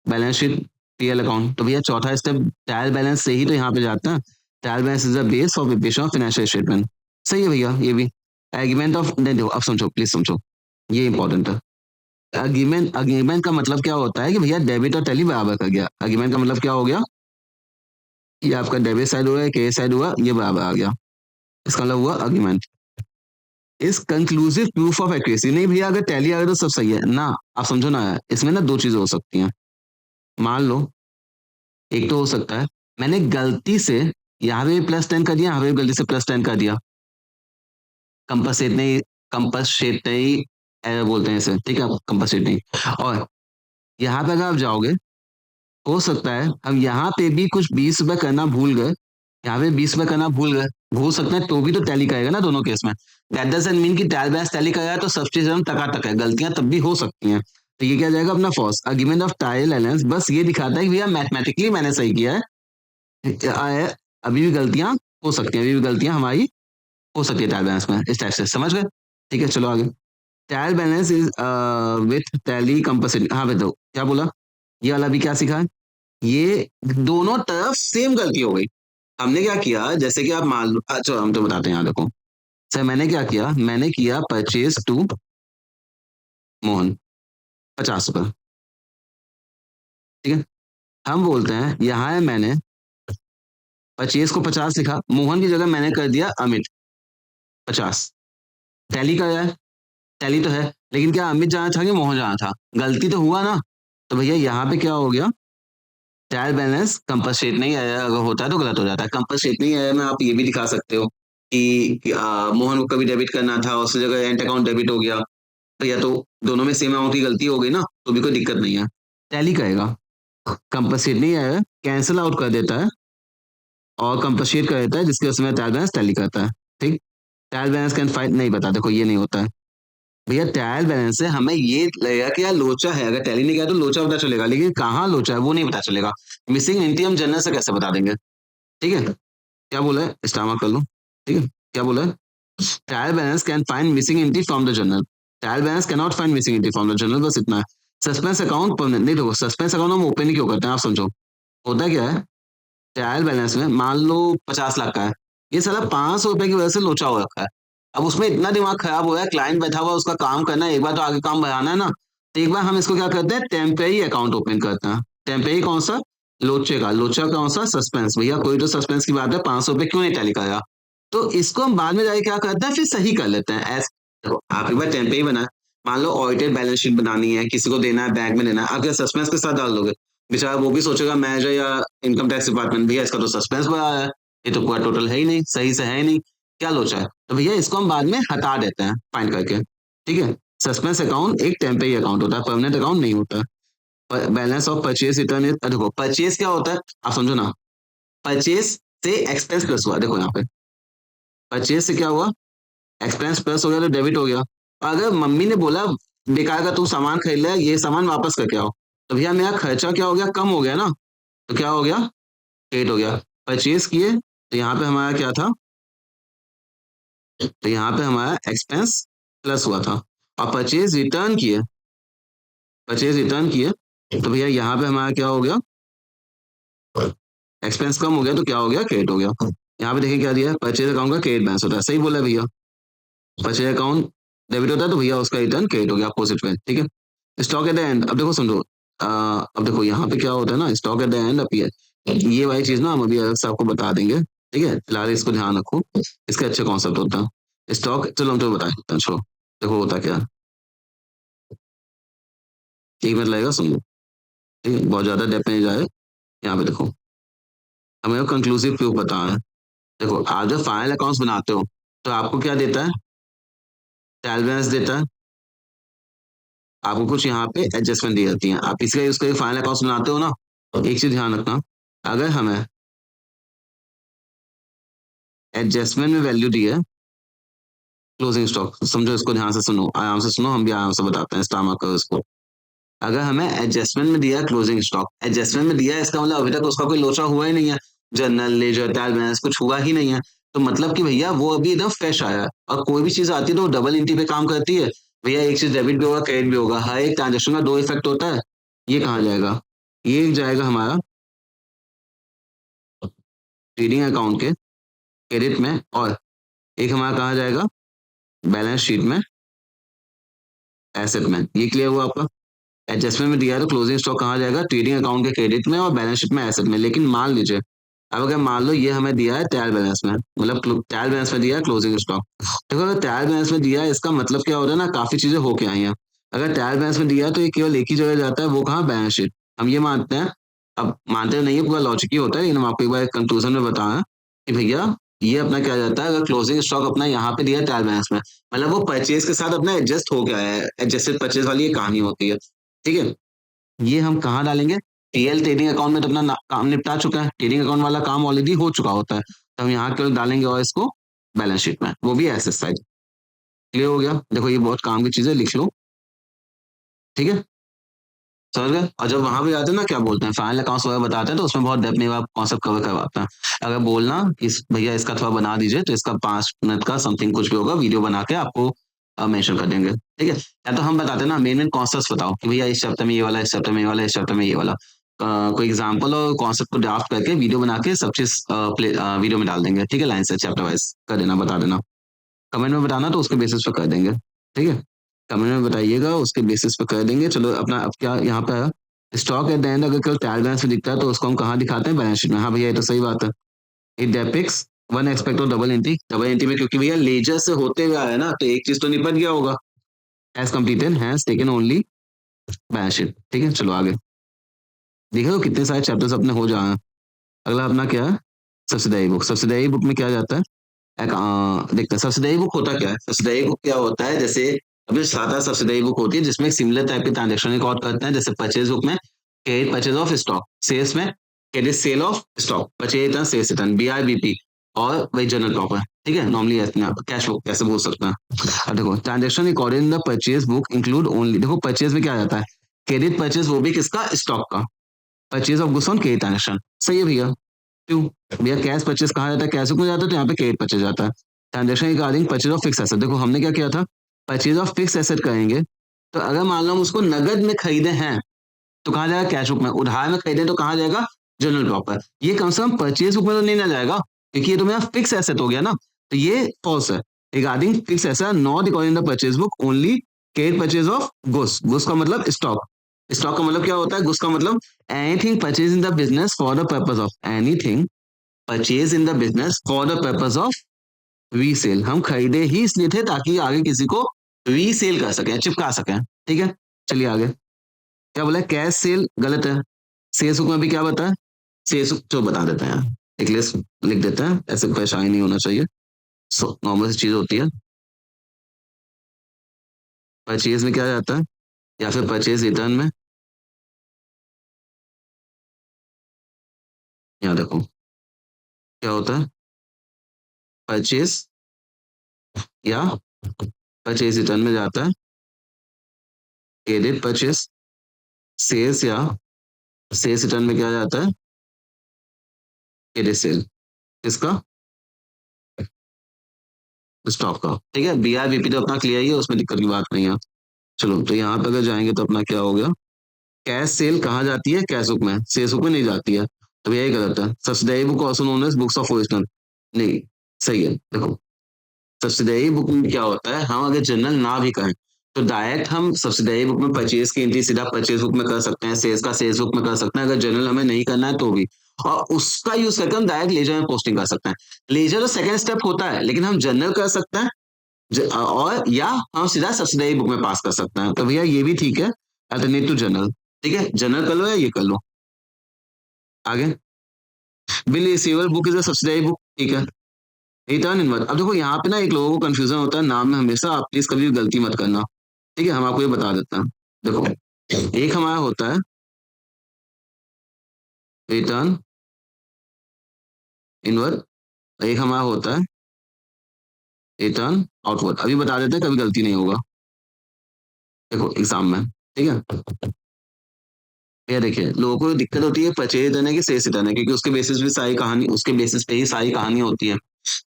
बैलेंस शीट, पीएल अकाउंट, तो भैया चौथा स्टेप ट्रायल बैलेंस से ही तो यहाँ पे जाता है। Trial balance is the base for preparation of financial statement, सही है भैया ये भी। एग्रीमेंट ऑफ, नहीं देखो अब समझो, प्लीज समझो, ये इंपॉर्टेंट है। अग्रीमेंट, अग्रीमेंट का मतलब क्या होता है कि भैया डेबिट और टैली बराबर कर गया, अग्रीमेंट का मतलब क्या हो गया, ये आपका डेबिट साइड हुआ है, क्रेडिट साइड हुआ, ये बराबर आ गया, इसका मतलब हुआ अग्रीमेंट। इस कंक्लूसिव प्रूफ ऑफ एक्यूरेसी, नहीं भैया अगर टैली आ गया तो सब सही है ना, आप समझो ना, इसमें ना दो चीजें हो सकती हैं। मान लो एक तो हो सकता है मैंने गलती से यहाँ पे प्लस 10 कर दिया, यहाँ पे गलती से प्लस 10 कर दिया, कंपनसेटनी कंपनसेटरी एरर बोलते हैं इसे, ठीक है? कंपनसेटरी। और यहाँ पे अगर आप जाओगे, हो सकता है हम यहाँ पे भी कुछ ₹20 करना भूल गए, यहाँ पे ₹20 करना भूल गए, हो सकता है तो भी तो टैली करेगा ना दोनों केस में। दैट डज़न्ट मीन कि ट्रायल बैलेंस टैली कर रहा है तो सब्स्टिट्यूशन टका-टक है, गलतियाँ तब भी हो सकती हैं। तो ये क्या जाएगा अपना false. Argument of trial balance बस ये दिखाता है कि भैया मैथमेटिकली मैंने सही किया है। अभी भी गलतियाँ हो सकती हैं, अभी भी गलतियाँ हमारी हो सकती है ट्रायल बैलेंस में, इस टाइप से, समझ गए? ठीक है, चलो आगे। Trial balance is with tally compulsory. हाँ, बताओ क्या बोला? ये वाला भी क्या सीखा है? ये दोनों तरफ सेम गलती हो गई। हमने क्या किया, जैसे कि आप मान लो, चलो हम तो बताते हैं, यहाँ देखो। सर मैंने क्या किया, मैंने किया परचेज़ टू मोहन ₹50, ठीक है? हम बोलते हैं यहाँ है मैंने परचेज़ को 50 लिखा, मोहन की जगह मैंने कर दिया अमित 50। टैली का है, टैली तो है, लेकिन क्या अमित जाना था कि मोहन जाना था? गलती तो हुआ ना? तो भैया यहाँ पे क्या हो गया, ट्रायल बैलेंस कंपनसेट नहीं आया, अगर होता है तो गलत हो जाता है। कंपनसेट नहीं आया में आप ये भी दिखा सकते हो कि मोहन को कभी डेबिट करना था, उसकी जगह एंड अकाउंट डेबिट हो गया। तो या तो दोनों में सेम अमाउंट की गलती हो गई ना, तो भी कोई दिक्कत नहीं है। टैली करेगा, कंपनसेट नहीं आया, कैंसल आउट कर देता है और कंपनसेट कर देता है, जिसके उसमें ट्रायल बैलेंस टैली करता है, ठीक? ट्रायल बैलेंस कैन फाइंड नहीं पता, देखो ये नहीं होता है। भैया ट्रायल बैलेंस से हमें ये लगेगा कि यार लोचा है, अगर टैली नहीं किया तो लोचा पता चलेगा, लेकिन कहाँ लोचा है वो नहीं पता चलेगा। मिसिंग एंट्री हम जनरल से कैसे बता देंगे? ठीक है? क्या बोला है? स्टार मार्क कर लो, ठीक है? क्या बोला है? Trial balance can find missing entry from the journal. Trial balance can not find missing entry from the journal, बस इतना है। सस्पेंस अकाउंट परमानेंट नहीं, देखो सस्पेंस अकाउंट हम ओपन ही क्यों करते हैं आप समझो। होता क्या है, ट्रायल बैलेंस में मान लो 50 लाख का है, ये साला ₹500 की वजह से लोचा हो रखा है। अब उसमें इतना दिमाग खराब हो गया है, क्लाइंट बैठा हुआ है, उसका काम करना है, एक बार तो आगे काम बढ़ाना है ना, तो एक बार हम इसको क्या करते हैं, टेम्परेरी अकाउंट ओपन करते हैं। टेम्परेरी कौन सा? लोचे का। लोचा कौन सा? सस्पेंस। भैया कोई तो सस्पेंस की बात है, ₹500 क्यों नहीं टैली करेगा? तो इसको हम बाद में जाके क्या करते हैं, फिर सही कर लेते हैं। देखो आप एक बार टेम्परेरी बनाए, मान लो ऑडिटेड बैलेंस शीट बनानी है, किसी को देना है, बैंक में देना है, आप क्या सस्पेंस के साथ डाल दोगे? बेचारा वो भी सोचेगा मैनेजर या इनकम टैक्स डिपार्टमेंट, भैया इसका तो सस्पेंस बढ़ा है, ये तो पूरा टोटल है ही नहीं, सही से है ही नहीं, क्या लोचा है? तो भैया इसको हम बाद में हटा देते हैं फाइंड करके, ठीक है? सस्पेंस अकाउंट एक टेम्परेरी अकाउंट होता है, परमानेंट अकाउंट नहीं होता है। Balance of purchase return is, देखो परचेज क्या होता है आप समझो ना, परचेज से एक्सपेंस प्लस हुआ, देखो यहाँ पे परचेज से क्या हुआ, एक्सपेंस प्लस हो गया तो डेबिट हो गया। अगर मम्मी ने बोला बेकार का तू सामान खरीद ले, ये सामान वापस करके आओ, तो भैया मेरा खर्चा क्या हो गया, कम हो गया ना, तो क्या हो गया, क्रेडिट हो गया। परचेज किए तो यहाँ पे हमारा क्या था, तो यहाँ पे हमारा एक्सपेंस प्लस हुआ था। और परचेज रिटर्न किए तो भैया यहाँ पे हमारा क्या हो गया, एक्सपेंस कम हो गया तो क्या हो गया, क्रेडिट हो गया। यहाँ पे देखिए क्या दिया है, परचेज अकाउंट का क्रेडिट बैलेंस होता है, सही बोला भैया। परचेज अकाउंट डेबिट होता है तो भैया उसका रिटर्न क्रेडिट हो गया अपोजिट में, ठीक है? स्टॉक एट द एंड, अब देखो समझो, अब देखो यहाँ पे क्या होता है ना, stock at the end appear, ये वाली चीज ना हम अभी अलग से आपको बता देंगे, ठीक है? फिलहाल इसको ध्यान रखो, इसका अच्छा कॉन्सेप्ट होता है स्टॉक, चलो हम तो बता देते हैं, छोड़ो। देखो होता क्या है, 1 मिनट लगेगा, सुन लो, ठीक है? बहुत ज्यादा डेप्थ में नहीं जाए। यहाँ पे देखो, हमें कंक्लूसिव प्रूफ बताना है। देखो आप जब फाइनल अकाउंट्स बनाते हो तो आपको क्या देता है, ट्रायल बैलेंस देता है, आपको कुछ यहाँ पे एडजस्टमेंट दी जाती है, आप इसका यूज करके फाइनल अकाउंट्स बनाते हो ना, तो एक चीज ध्यान रखना, अगर हमें एडजस्टमेंट में वैल्यू दी है, क्लोजिंग स्टॉक समझो, इसको ध्यान से सुनो, आराम से सुनो, हम भी आराम से बताते हैं, स्टार मार्क करो इसको। अगर हमें एडजस्टमेंट में दिया है क्लोजिंग स्टॉक, एडजस्टमेंट में दिया है, इसका मतलब अभी तक उसका कोई लोचा हुआ ही नहीं है, जनरल लेजर ट्रायल बैलेंस कुछ हुआ ही नहीं है, तो मतलब कि भैया वो अभी एकदम फ्रेश आया है। और कोई भी चीज आती है तो वो डबल एंट्री पे काम करती है। भैया एक चीज डेबिट भी होगा, क्रेडिट भी होगा, हर एक ट्रांजेक्शन का दो इफेक्ट होता है। ये कहाँ जाएगा, ये जाएगा हमारा ट्रेडिंग अकाउंट के क्रेडिट में, और एक हमारा कहाँ जाएगा, बैलेंस शीट में एसेट में। ये क्लियर हुआ आपका? एडजस्टमेंट में दिया है तो क्लोजिंग स्टॉक कहाँ जाएगा, ट्रेडिंग अकाउंट के क्रेडिट में और बैलेंस शीट में एसेट में। लेकिन मान लीजिए अब अगर मान लो ये हमें दिया है ट्रायल बैलेंस में, मतलब ट्रायल बैलेंस में दिया है क्लोजिंग स्टॉक, देखो अगर ट्रायल बैलेंस में दिया है इसका मतलब क्या होता है ना, काफी चीजें होके आई हैं। अगर ट्रायल बैलेंस में दिया है तो ये केवल एक ही जगह जाता है, वो कहाँ, बैलेंस शीट। हम ये मानते हैं, अब मानते नहीं है, पूरा लॉजिक ही होता है, लेकिन हम आपको एक बार कंक्लूजन में बताएं कि भैया ये अपना क्या जाता है, अगर क्लोजिंग स्टॉक अपना यहाँ पे दिया ट्रायल बैलेंस में, मतलब वो परचेज के साथ अपना एडजस्ट हो गया है, एडजस्टेड परचेज वाली ये कहानी होती है, ठीक है? ये हम कहाँ डालेंगे? टीएल ट्रेडिंग अकाउंट में तो अपना काम निपटा चुका है, ट्रेडिंग अकाउंट वाला काम ऑलरेडी हो चुका होता है, तो हम यहाँ केवल डालेंगे और इसको बैलेंस शीट में, वो भी एसेट साइड। क्लियर हो गया? देखो ये बहुत काम की चीज़ है, लिख लो, ठीक है? समझ गए? और जब वहाँ पे जाते हैं ना, क्या बोलते हैं, फाइनल अकाउंट्स वगैरह बताते हैं, तो उसमें बहुत डेप्थ में आप कॉन्सेप्ट कवर करवाते हैं। अगर बोलना इस भैया इसका थोड़ा बना दीजिए, तो इसका 5 मिनट का समथिंग कुछ भी होगा, वीडियो बना के आपको मेंशन कर देंगे, ठीक है? या तो हम बताते हैं ना, मेन कॉन्सेप्ट्स बताओ कि भैया इस चैप्टर में ये वाला, इस चैप्टर में ये वाला, इस चैप्टर में ये वाला। कोई एग्जांपल और कॉन्सेप्ट को ड्राफ्ट करके वीडियो बना के सब चीज़ वीडियो में डाल देंगे, ठीक है? लाइन से चैप्टर वाइज़ कर देना, बता देना। कमेंट में बताना तो उसके बेसिस पे कर देंगे, ठीक है? कमेंट में बताइएगा, उसके बेसिस पे कर देंगे। चलो अपना अब क्या यहाँ पे है, स्टॉक एट द एंड अगर केवल ट्रायल बैलेंस में दिखता है तो उसको हम कहाँ दिखाते हैं? बैलेंस शीट में। हाँ भैया, ये तो सही बात है। It depicts one aspect of double entry. Double entry में क्योंकि भैया लेजर से होते हुए आया है ना, तो एक चीज़ तो निपट गया होगा। Has completed, has taken only balance sheet, ठीक है? चलो आगे। देख रहे हो कितने सारे चैप्टर्स अपने हो जाए हैं। अगला अपना क्या है? Subsidiary book. सब्सिडायरी बुक में क्या जाता है? देखते हैं सब्सिडायरी बुक होता क्या है? सब्सिडायरी बुक क्या होता है, जैसे अभी सादा सब्सिडायरी बुक होती है जिसमें सिमिलर टाइप के ट्रांजेक्शन रिकॉर्ड करते हैं, जैसे परचेज बुक में credit purchase of stock, sales में credit sale of stock, purchase return, sales return, BRBP, और वही जनरल प्रॉपर, ठीक है? नॉर्मली कैश बुक कैसे बोल सकते हैं। अब देखो transaction recorded in the purchase book include only, देखो परचेज में क्या आ जाता है? क्रेडिट परचेज, वो भी किसका? स्टॉक का। Purchase of goods on credit transaction, सही है भैया? क्यों? भैया कैश परचेज़ कहाँ जाता है? कैश बुक में जाता है, तो यहाँ पे क्रेडिट परचेज़ जाता है। Transaction regarding purchase of fixed asset, देखो हमने क्या किया था? परचेज़ ऑफ फिक्स्ड एसेट करेंगे, तो अगर मान लो हम उसको नकद में खरीदे हैं, तो कहाँ जाएगा? कैश बुक में। उधार में खरीदे तो कहाँ जाएगा? General proper. ये कम से कम परचेज़ बुक में तो नहीं ना जाएगा, क्योंकि ये तो मेरा फिक्स्ड एसेट हो गया ना, तो ये फॉल्स है। Regarding fixed asset not recorded in the purchase book, only credit purchase of goods. Goods का मतलब स्टॉक। स्टॉक का मतलब क्या होता है? गुड्स का मतलब anything purchase in the business for the purpose of, anything purchase in the business for the purpose of resale. हम खरीदे ही इसलिए थे ताकि आगे किसी को रीसेल कर सकें, चिपका सकें, ठीक है? चलिए आगे। क्या बोला है? कैश सेल गलत है। सेल्स बुक में भी क्या बताया? सेल्स बुक तो बता देते हैं, एक लिस्ट लिख देते हैं, ऐसे परेशानी नहीं होना चाहिए। सो नॉर्मल सी चीज होती है। परचेज में क्या जाता है, या फिर परचेज रिटर्न में, यहाँ देखो क्या होता है? परचेज या परचेज रिटर्न में जाता है क्रेडिट परचेज। सेल्स या सेल्स रिटर्न में क्या जाता है? Credit cell. किसका? स्टॉक का, ठीक है? बीआरबीपी तो अपना क्लियर ही है, उसमें दिक्कत की बात नहीं है। चलो तो यहाँ पे अगर जाएंगे तो अपना क्या हो गया? कैश सेल कहाँ जाती है? कैश बुक में। सेल्स बुक में नहीं जाती है, तो यही गलत है। Subsidiary book also known as books of original, नहीं सही है। देखो सब्सिडायरी बुक में क्या होता है, हम अगर जनरल ना भी कहें तो डायरेक्ट हम सब्सिडायरी बुक में परचेज की एंट्री सीधा परचेज बुक में कर सकते हैं, सेल्स का सेल्स बुक में कर सकते हैं, अगर जनरल हमें नहीं करना है तो भी। और उसका यूज करके हम डायरेक्ट लेजर में पोस्टिंग कर सकते हैं। लेजर तो सेकंड स्टेप होता है, लेकिन हम जनरल कर सकते हैं, और या हम सीधा सब्सिडायरी बुक में पास कर सकते हैं, तो भैया ये भी ठीक है, अल्टरनेट टू जनरल, ठीक है? जनरल कर लो या ये कर लो। आगे, bill receiver book is a subsidiary book, ठीक है? रिटर्न इनवर्ट, अब देखो यहाँ पे ना एक लोगों को कंफ्यूजन होता है नाम में, हमेशा आप प्लीज कभी भी गलती मत करना, ठीक है? हम आपको ये बता देते हैं। देखो एक हमारा होता है रिटर्न इनवर्ट, एक हमारा होता है रिटर्न आउटवर्ड। अभी बता देते हैं, कभी गलती नहीं होगा, देखो एग्जाम में, ठीक है? ये देखिए लोगों को दिक्कत होती है परचेज रिटर्न है कि सेल्स रिटर्न है, क्योंकि उसके बेसिस पे सारी कहानी, उसके बेसिस पे ही सारी कहानी होती है।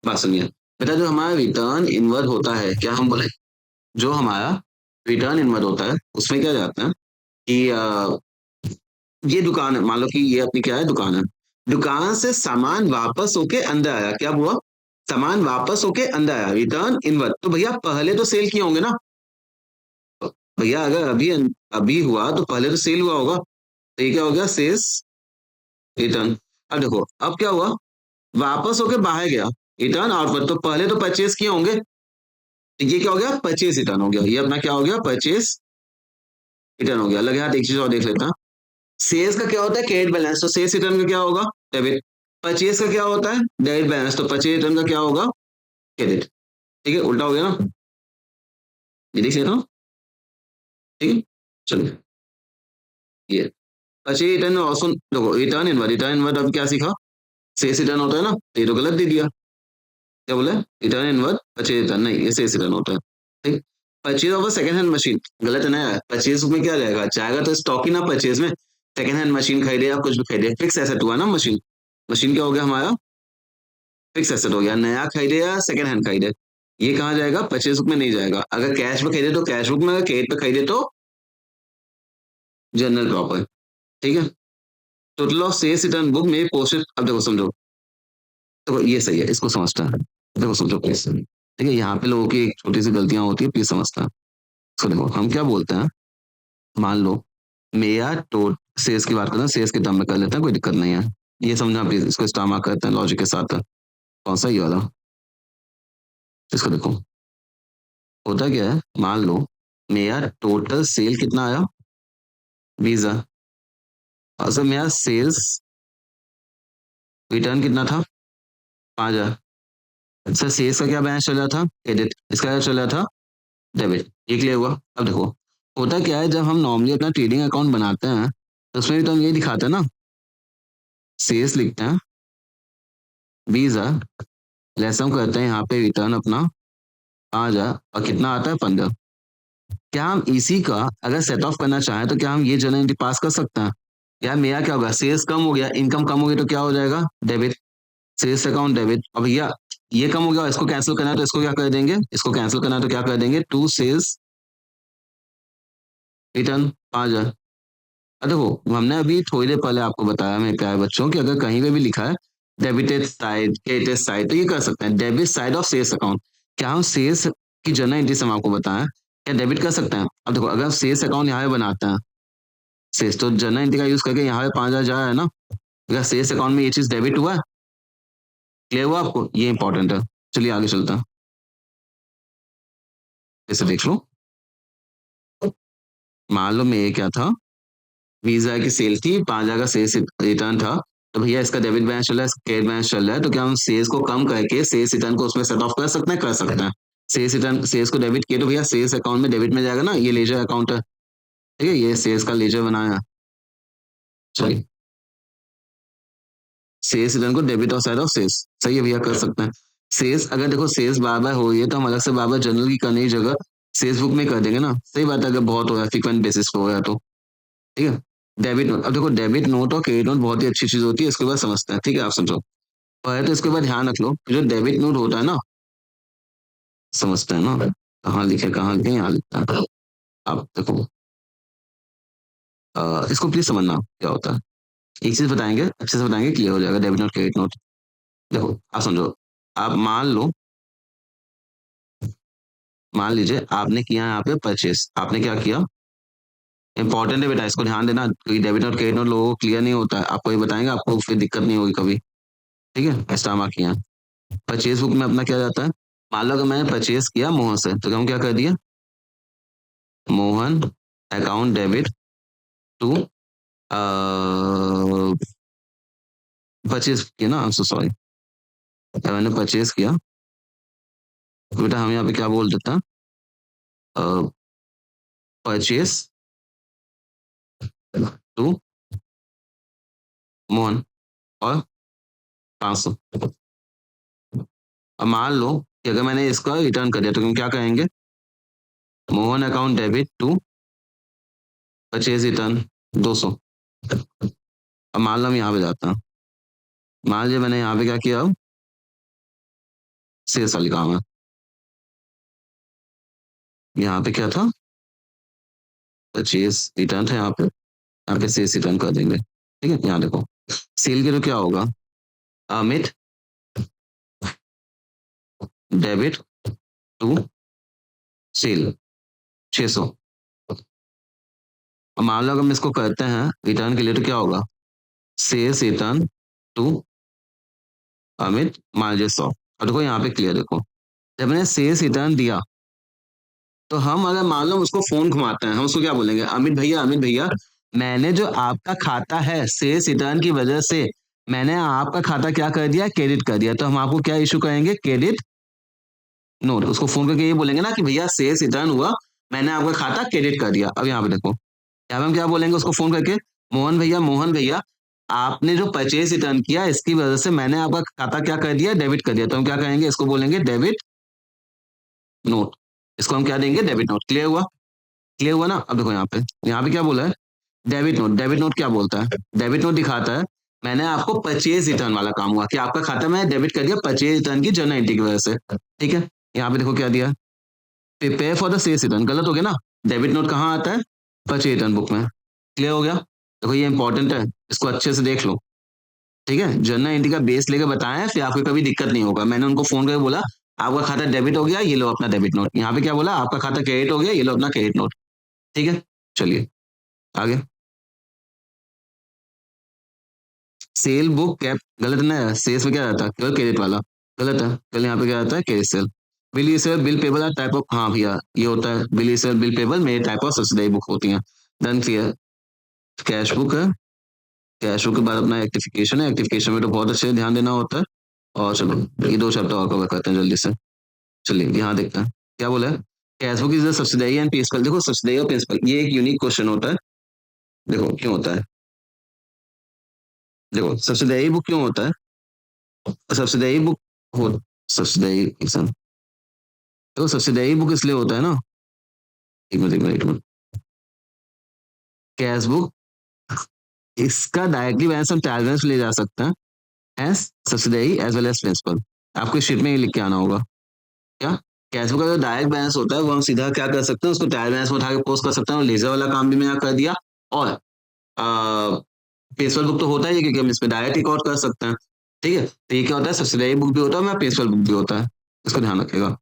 बात सुनिए बेटा, जो हमारा रिटर्न इनवर्ड होता है, क्या हम बोले, जो हमारा रिटर्न इनवर्ड होता है उसमें क्या जाता है कि ये दुकान है, मान लो कि ये अपनी क्या है, दुकान है। दुकान से सामान वापस होके अंदर आया, क्या हुआ? सामान वापस होके अंदर आया, रिटर्न इनवर्ड। तो भैया पहले तो सेल किए होंगे ना, भैया अगर अभी अभी हुआ तो पहले तो सेल हुआ होगा, तो ये क्या हो गया? Sales return. अब देखो अब क्या हुआ, वापस होके बाहर गया, रिटर्न आउटवर्ड, तो पहले तो परचेज किए होंगे, तो ये क्या हो गया? परचेज रिटर्न हो गया। ये अपना क्या हो गया? परचेज रिटर्न हो गया। लगे हाथ एक चीज और देख लेता, सेल्स का क्या होता है? क्रेडिट बैलेंस, तो सेल्स रिटर्न का क्या होगा? डेबिट। परचेज का क्या होता है? डेबिट बैलेंस, तो परचेज रिटर्न का क्या होगा? क्रेडिट। ठीक है, उल्टा हो गया ना? ये देख लेता हूँ, ठीक है? चलिए, ये परचेज रिटर्न ऑल्सो देखो, रिटर्न इनवर्ड अब क्या सीखा? सेल्स रिटर्न होता है ना? ये तो गलत दे दिया। क्या बोला? रिटर्न इनवर्ड परचेज रिटर्न नहीं, ये सेल्स रिटर्न होता है। ठीक? Purchase of a second hand machine गलत है ना यार? परचेज में क्या जाएगा? जाएगा तो स्टॉक ही ना परचेज में। सेकंड हैंड मशीन खरीदे या कुछ भी खरीदे, फिक्स एसेट हुआ ना मशीन। मशीन क्या हो गया हमारा? फिक्स एसेट हो गया। नया खरीदे या सेकंड हैंड खरीदे, ये कहाँ जाएगा? परचेज बुक में नहीं जाएगा। अगर कैश में खरीदे तो कैश बुक में, अगर क्रेडिट पे खरीदे तो जनरल प्रॉपर। ठीक है? Total of sales return book में पोस्टेड, अब देखो समझो, तो ये सही है, इसको समझता है। देखो समझो प्लीज, ठीक है? यहाँ पे लोगों की एक छोटी सी गलतियां होती है, प्लीज समझता है। सो देखो हम क्या बोलते हैं, मान लो मेरा तो सेल्स की बात करते हैं, सेल्स के टर्म में कर लेते हैं, कोई दिक्कत नहीं है। ये समझना प्लीज, इसको स्टार मार्क करते हैं लॉजिक के साथ। कौन सा ये वाला? इसको देखो, होता क्या है, मान लो मेरा टोटल सेल कितना आया? 20,000। और सर मेरा सेल्स रिटर्न कितना था? 5,000। सर सेल्स का क्या बैलेंस चल रहा था? क्रेडिट। इसका क्या चल रहा था? डेबिट। ये क्लियर हुआ? अब देखो, होता क्या है, जब हम नॉर्मली अपना ट्रेडिंग अकाउंट बनाते हैं तो उसमें भी तो हम ये दिखाते हैं ना, सेल्स लिखते हैं 20,000, लेस हम करते हैं यहाँ पे रिटर्न अपना 5,000, और कितना आता है? 15। क्या हम इसी का अगर सेट ऑफ करना चाहें तो क्या हम ये जर्नल एंट्री पास कर सकते हैं? यार मेरा क्या होगा, सेल्स कम हो गया, इनकम कम हो गई, तो क्या हो जाएगा? डेबिट। Sales account debit. अब भैया ये कम हो गया, इसको कैंसिल करना है तो इसको क्या कर देंगे? इसको कैंसिल करना है तो क्या कर देंगे? To sales return 5,000। अब देखो हमने अभी थोड़ी देर पहले आपको बताया मेरे प्यारे बच्चों कि अगर कहीं पे भी लिखा है डेबिटेड साइड, क्रेडिटेड साइड, तो ये कर सकते हैं debit side of sales account. क्या हम सेल्स की जर्नल एंट्री से हम आपको बताएं, क्या डेबिट कर सकते हैं? अब देखो अगर सेल्स अकाउंट यहाँ पे बनाते हैं, सेल्स तो जर्नल एंट्री का यूज करके यहाँ पे 5,000 जा रहा है ना, अगर सेल्स अकाउंट में ये चीज डेबिट हुआ है, क्लियर हुआ आपको? ये इंपॉर्टेंट है। चलिए आगे चलते हैं, इसे देख लो। मान लो मेरे क्या था, 20,000 की सेल थी, 5,000 का सेल्स रिटर्न था, तो भैया इसका डेबिट बैलेंस चल रहा है, क्रेडिट बैलेंस चल रहा है, तो क्या हम सेल्स को कम करके सेल्स रिटर्न को उसमें सेट ऑफ कर सकते हैं? कर सकते हैं। सेल्स रिटर्न, सेल्स को डेबिट किए तो भैया सेल्स अकाउंट में डेबिट में जाएगा ना, ये लेजर अकाउंट है, ठीक है? ये सेल्स का लेजर बनाया। चलिए, सेल्स रिटर्न को डेबिट और साइड ऑफ सेल्स, सही है भैया, कर सकते हैं। सेल्स अगर देखो सेल्स बार बार हो रही है तो हम अलग से बार बार जनरल की करने की जगह सेल्स बुक में कर देंगे ना, सही बात है, अगर बहुत हो रहा है फ्रिक्वेंट बेसिस पे हो रहा है तो। ठीक है? डेबिट नोट, अब देखो डेबिट नोट और क्रेडिट नोट बहुत ही अच्छी चीज होती है, इसके बाद समझते हैं, ठीक है? आप समझो। पहले तो इसके बाद ध्यान रख लो कि जो डेबिट नोट होता है ना, समझते हैं ना, कहाँ लिखे कहाँ लिखे, यहाँ लिखता है। आप देखो, इसको प्लीज समझना क्या होता है। एक चीज बताएंगे, अच्छे से बताएंगे, क्लियर हो जाएगा डेबिट नोट क्रेडिट नोट। देखो आप समझो, आप मान लो, मान लीजिए आपने किया यहाँ पे परचेस, आपने क्या किया? इंपॉर्टेंट है बेटा, इसको ध्यान देना, क्योंकि डेबिट नोट क्रेडिट नोट लोगों को क्लियर नहीं होता है, आपको ये बताएंगे, आपको फिर दिक्कत नहीं होगी कभी। ठीक है? स्टार मार्क किया। परचेज बुक में अपना क्या जाता है? मान लो अगर मैंने परचेज किया मोहन से, तो हम क्या कर दिया? Mohan account debit to purchase किया ना, सॉरी, मैंने परचेज किया, तो बेटा हम यहाँ पे क्या बोल देता? परचेज टू मोहन और 500। अब मान लो कि अगर मैंने इसका रिटर्न कर दिया तो हम क्या कहेंगे? Mohan account debit to purchase return 200। अब मान लो हम यहाँ पे जाता हूँ, मान लीजिए मैंने यहाँ पे क्या किया, अब सेल्स वाली काम है, यहाँ पे क्या था? परचेज रिटर्न था, यहाँ पे सेल्स रिटर्न कर देंगे। ठीक है? यहाँ देखो, सेल के तो क्या होगा? Amit debit to sale 600। अब मान लो अगर हम इसको करते हैं रिटर्न के लिए तो क्या होगा? सेल्स रिटर्न टू अमित मान लीजिए 100। अब देखो यहाँ पे क्लियर देखो, जब मैंने सेल्स रिटर्न दिया तो हम अगर मान लो उसको फोन घुमाते हैं, हम उसको क्या बोलेंगे? अमित भैया, अमित भैया, मैंने जो आपका खाता है सेल्स रिटर्न की वजह से मैंने आपका खाता क्या कर दिया, क्रेडिट कर दिया, तो हम आपको क्या इश्यू करेंगे, क्रेडिट नोट। उसको फोन करके ये बोलेंगे ना कि भैया सेल्स रिटर्न हुआ, मैंने आपका खाता क्रेडिट कर दिया। अब यहाँ पे देखो, यहाँ पे हम क्या बोलेंगे उसको फोन करके, मोहन भैया आपने जो परचेज रिटर्न किया इसकी वजह से मैंने आपका खाता क्या कर दिया, डेबिट कर दिया। तो हम क्या कहेंगे, इसको बोलेंगे डेबिट नोट। इसको हम क्या देंगे, डेबिट नोट। क्लियर हुआ, क्लियर हुआ ना। अब देखो यहाँ पे क्या बोला है, डेबिट नोट। डेबिट नोट क्या बोलता है, डेबिट नोट दिखाता है मैंने आपको परचेज रिटर्न वाला काम हुआ कि आपका खाता में डेबिट कर दिया परचेज रिटर्न की जर्नल एंट्री की वजह से। ठीक है, यहाँ पे देखो क्या दिया, prepare for the sales return, गलत हो गया ना। डेबिट नोट कहाँ आता है, परचेज रिटर्न बुक में। क्लियर हो गया, देखो ये इंपॉर्टेंट है, इसको अच्छे से देख लो। ठीक है, जर्नल एंट्री का बेस लेकर बताया, फिर आपको कभी दिक्कत नहीं होगा। मैंने उनको फोन करके बोला आपका खाता डेबिट हो गया, ये लो अपना डेबिट नोट। यहाँ पे क्या बोला, आपका खाता क्रेडिट हो गया, ये लो अपना क्रेडिट नोट। ठीक है, चलिए आगे। सेल बुक कैप गलत ना है, सेल्स में क्या रहता है, केवल क्रेडिट वाला गलत है। कल यहाँ पे क्या रहता है, credit sale. Bill resale bill payable are type of, हाँ भैया ये होता है बिल रीसेल बिल पेबल, मेरे टाइप ऑफ सब्सिडाई बुक होती हैं। Done, clear. कैश बुक है, कैश बुक के बाद अपना एक्टिफिकेशन है, एक्टिफिकेशन में तो बहुत अच्छे से ध्यान देना होता है। और चलो ये दो चैप्टर और कवर करते हैं जल्दी से। चलिए यहाँ देखते हैं क्या बोला है, cash book is the subsidiary and principal. देखो सब्सिडाई और प्रिंसिपल ये एक यूनिक क्वेश्चन होता है। देखो क्यों होता है, देखो सब्सिडाई बुक क्यों होता है, सब्सिडाई बुक हो सब्सिडाई एग्जाम, देखो सब्सिडाई बुक इसलिए होता है ना, एक मिनट, कैश बुक इसका डायरेक्टली बैलेंस हम ट्रायल बैलेंस ले जा सकते हैं as subsidiary as well as principal. आपको शीट में ये लिख के आना होगा। क्या, कैश बुक का जो डायरेक्ट बैलेंस होता है वो हम सीधा क्या कर सकते हैं, उसको ट्रायल बैलेंस में उठा के पोस्ट कर सकते हैं, और लेजर वाला काम भी मैंने कर दिया। और पेशल बुक तो होता ही है क्योंकि हम इसमें डायरेक्ट रिकॉर्ड कर सकते हैं। ठीक है, तो ये क्या होता है, सब्सिडारी बुक भी होता है, पेशल बुक भी होता है, इसको ध्यान रखिएगा।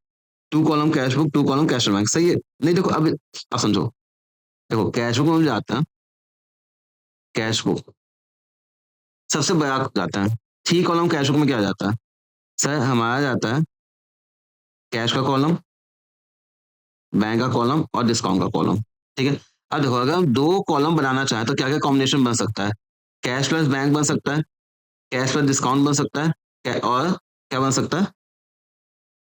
Two column cash book, two column cash bank, सही है। नहीं देखो अब आप समझो, देखो कैश बुक में जाता है, कैश बुक सबसे बड़ा जाता है। थ्री कॉलम कैश बुक में क्या जाता है, सर हमारा जाता है कैश का कॉलम, बैंक का कॉलम और डिस्काउंट का कॉलम। ठीक है, अब देखो अगर हम दो कॉलम बनाना चाहें तो क्या क्या कॉम्बिनेशन बन सकता है, कैश प्लस बैंक बन सकता है, कैश प्लस डिस्काउंट बन सकता है, और क्या बन सकता है,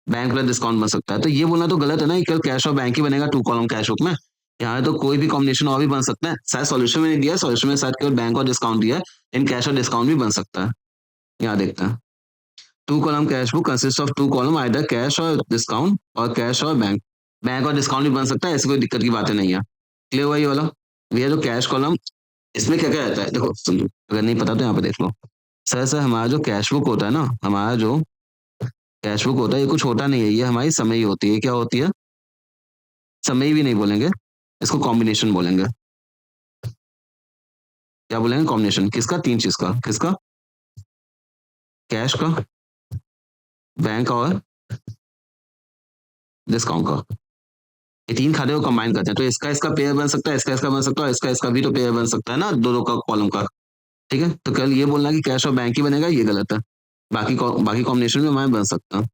बैंक प्लस डिस्काउंट बन सकता है। तो ये बोलना तो गलत है ना कि केवल कैश और बैंक ही बनेगा टू कॉलम कैश बुक में। यहाँ तो कोई भी कॉम्बिनेशन और भी बन सकता है, शायद सॉल्यूशन में नहीं दिया है, सॉल्यूशन में शायद केवल बैंक और डिस्काउंट दिया है, इन कैश और डिस्काउंट भी बन सकता है। यहाँ देखते हैं, two column cash book consist of two column either cash और डिस्काउंट और कैश और बैंक। बैंक और डिस्काउंट भी बन सकता है, ऐसी कोई दिक्कत की बातें नहीं है। क्लियर हुआ ये वाला, भैया जो कैश कॉलम इसमें क्या क्या रहता है, देखो सुनो अगर नहीं पता तो यहाँ पे देख लो। सर हमारा जो कैश बुक होता है ना, हमारा जो कैश बुक होता है ये कुछ होता नहीं है, ये हमारी समय होती है। क्या होती है, समय भी नहीं बोलेंगे, इसको कॉम्बिनेशन बोलेंगे। क्या बोलेंगे, कॉम्बिनेशन किसका, तीन चीज का, किसका, कैश का, बैंक और डिस्काउंट का। ये तीन खाते को कंबाइन करते हैं तो इसका इसका पेयर बन सकता है, इसका इसका बन सकता है, इसका इसका भी तो पेयर बन सकता है ना, दो दो का कॉलम का। ठीक है, तो कल ये बोलना कि कैश और बैंक ही बनेगा, ये गलत है। बाकी कॉम्बिनेशन में हमारे बन सकता है।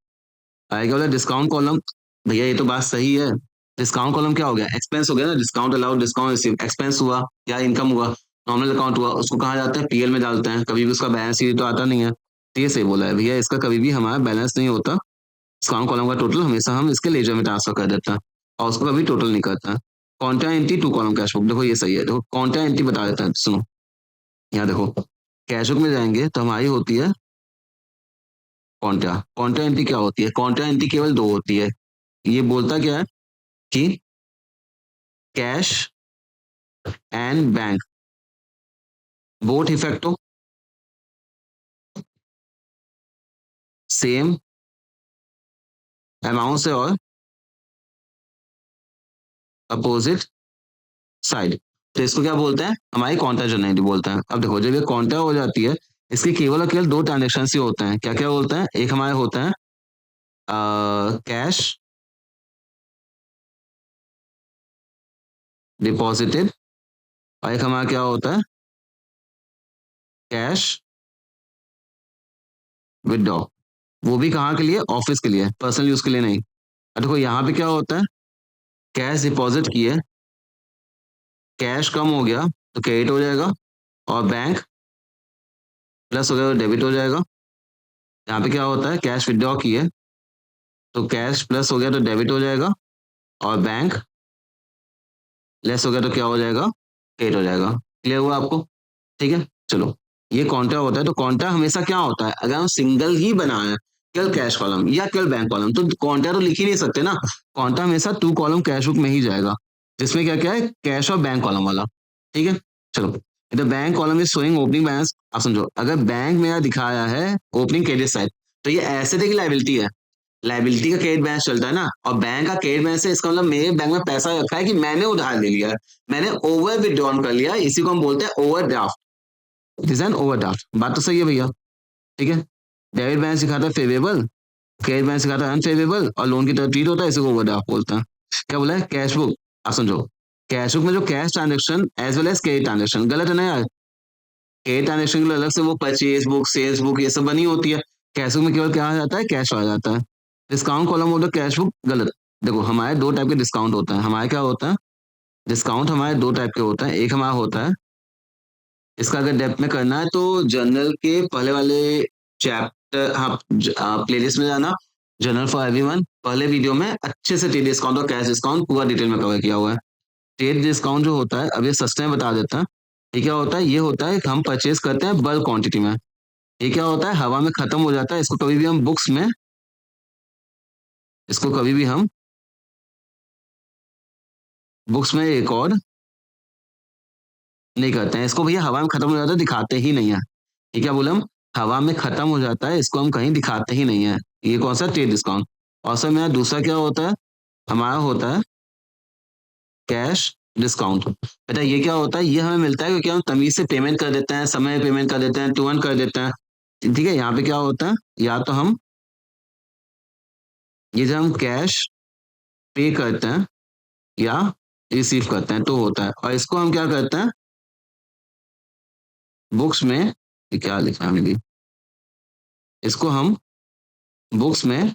आएगा बोला डिस्काउंट कॉलम, भैया ये तो बात सही है। डिस्काउंट कॉलम क्या हो गया, एक्सपेंस हो गया ना, discount allowed discount receive, expense हुआ या इनकम हुआ, नॉर्मल अकाउंट हुआ, उसको कहा जाता है पीएल में डालते हैं, कभी भी उसका बैलेंस शीट तो आता नहीं है। तो ये सही बोला है भैया, इसका कभी भी हमारा बैलेंस नहीं होता, डिस्काउंट कॉलम का टोटल हमेशा हम इसके लेजर में ट्रांसफर कर देते हैं, और उसको कभी टोटल नहीं करता है। Contra entry two column cash book, देखो ये सही है, देखो कॉन्ट्रा एंट्री बता देता है, सुनो यहाँ देखो, कैश बुक में जाएंगे तो हमारी होती है कॉन्ट्रा। कॉन्ट्रा एंट्री क्या होती है, कॉन्ट्रा एंट्री केवल दो होती है। ये बोलता क्या है कि cash and bank both effect हो सेम अमाउंट से और अपोजिट साइड, तो इसको क्या बोलते हैं, हमारी कॉन्ट्रा जर्नलिटी बोलते हैं। अब देखो जब ये कॉन्ट्रा हो जाती है, इसके केवल और केवल दो ट्रांजेक्शन ही होते हैं, क्या क्या बोलते हैं, एक हमारे होते हैं कैश डिपॉजिटेड, और एक हमारा क्या होता है, कैश विदड्रॉ। वो भी कहाँ के लिए, ऑफिस के लिए, पर्सनल यूज के लिए नहीं। अब देखो यहाँ पे क्या होता है, कैश डिपॉजिट किए, कैश कम हो गया तो क्रेडिट हो जाएगा, और बैंक प्लस हो गया तो डेबिट हो जाएगा। यहाँ पे क्या होता है, कैश विथड्रॉ की है, तो कैश प्लस हो गया तो डेबिट हो जाएगा, और बैंक लेस हो गया तो क्या हो जाएगा, क्रेडिट हो जाएगा। क्लियर हुआ आपको? ठीक है, चलो। ये कॉन्ट्रा होता है, तो कॉन्ट्रा हमेशा क्या होता है, अगर हम सिंगल ही बनाए केवल कैश कॉलम या केवल बैंक कॉलम, तो कॉन्ट्रा तो लिख ही नहीं सकते ना। कॉन्ट्रा हमेशा 2 कॉलम कैश बुक में ही जाएगा, जिसमें क्या क्या है, कैश और बैंक कॉलम वाला। ठीक है, चलो। The bank column is showing opening balance. आप समझो, अगर बैंक मेरा दिखाया है ओपनिंग क्रेडिट साइड, तो ये एसेट है कि लायबिलिटी है? लायबिलिटी का क्रेडिट बैलेंस चलता है ना, और बैंक का क्रेडिट बैलेंस है, इसका मतलब मेरे बैंक में पैसा रखा है कि मैंने उधार ले लिया है, मैंने ओवर विड्रॉन कर लिया, इसी को हम बोलते हैं overdraft. It is an overdraft. बात तो सही है भैया। ठीक है, डेबिट बैलेंस दिखाता है फेवरेबल, क्रेडिट बैलेंस दिखाता है अनफेवरेबल, और लोन की तरह ट्रीट होता है, इसी को ओवरड्राफ्ट बोलते हैं। क्या बोला है, कैश बुक। आप समझो, कैश बुक में जो cash transaction as well as credit transaction, गलत है ना यार? क्रेडिट ट्रांजेक्शन के लिए अलग से वो परचेज बुक, सेल्स बुक, ये सब बनी होती है। कैश बुक में केवल क्या आ जाता है, कैश आ जाता है। Discount column of the cash book, गलत। देखो, हमारे दो टाइप के डिस्काउंट होते हैं। हमारे क्या होता है, डिस्काउंट हमारे दो टाइप के होते हैं। एक हमारा होता है, इसका अगर डेप्थ में करना है तो जर्नल के पहले वाले चैप्टर, हाँ, प्लेलिस्ट में जाना, जर्नल फॉर एवरीवन, पहले वीडियो में अच्छे से ट्रेड डिस्काउंट और कैश डिस्काउंट पूरा डिटेल में कवर किया हुआ है। ट्रेड डिस्काउंट जो होता है, अब ये सस्ते में बता देता है। ये क्या होता है, ये होता है कि हम परचेज करते हैं बल्क क्वांटिटी में। ये क्या होता है, हवा में खत्म हो जाता है, इसको कभी भी हम बुक्स में, इसको कभी भी हम बुक्स में रिकॉर्ड नहीं करते हैं। इसको भैया हवा में खत्म हो जाता है, दिखाते ही नहीं है। ये क्या बोले हम, हवा में खत्म हो जाता है, इसको हम कहीं दिखाते ही नहीं है। ये कौन सा, ट्रेड डिस्काउंट। और सर मेरा दूसरा क्या होता है, हमारा होता है कैश डिस्काउंट। बेटा ये क्या होता है, ये हमें मिलता है क्योंकि हम तमीज से पेमेंट कर देते हैं, समय पेमेंट कर देते हैं, तुरंत कर देते हैं। ठीक है, यहाँ पे क्या होता है, या तो हम, ये जब हम कैश पे करते हैं या रिसीव करते हैं तो होता है, और इसको हम क्या करते हैं, बुक्स में, ये क्या लिखा है मैंने, इसको हम बुक्स में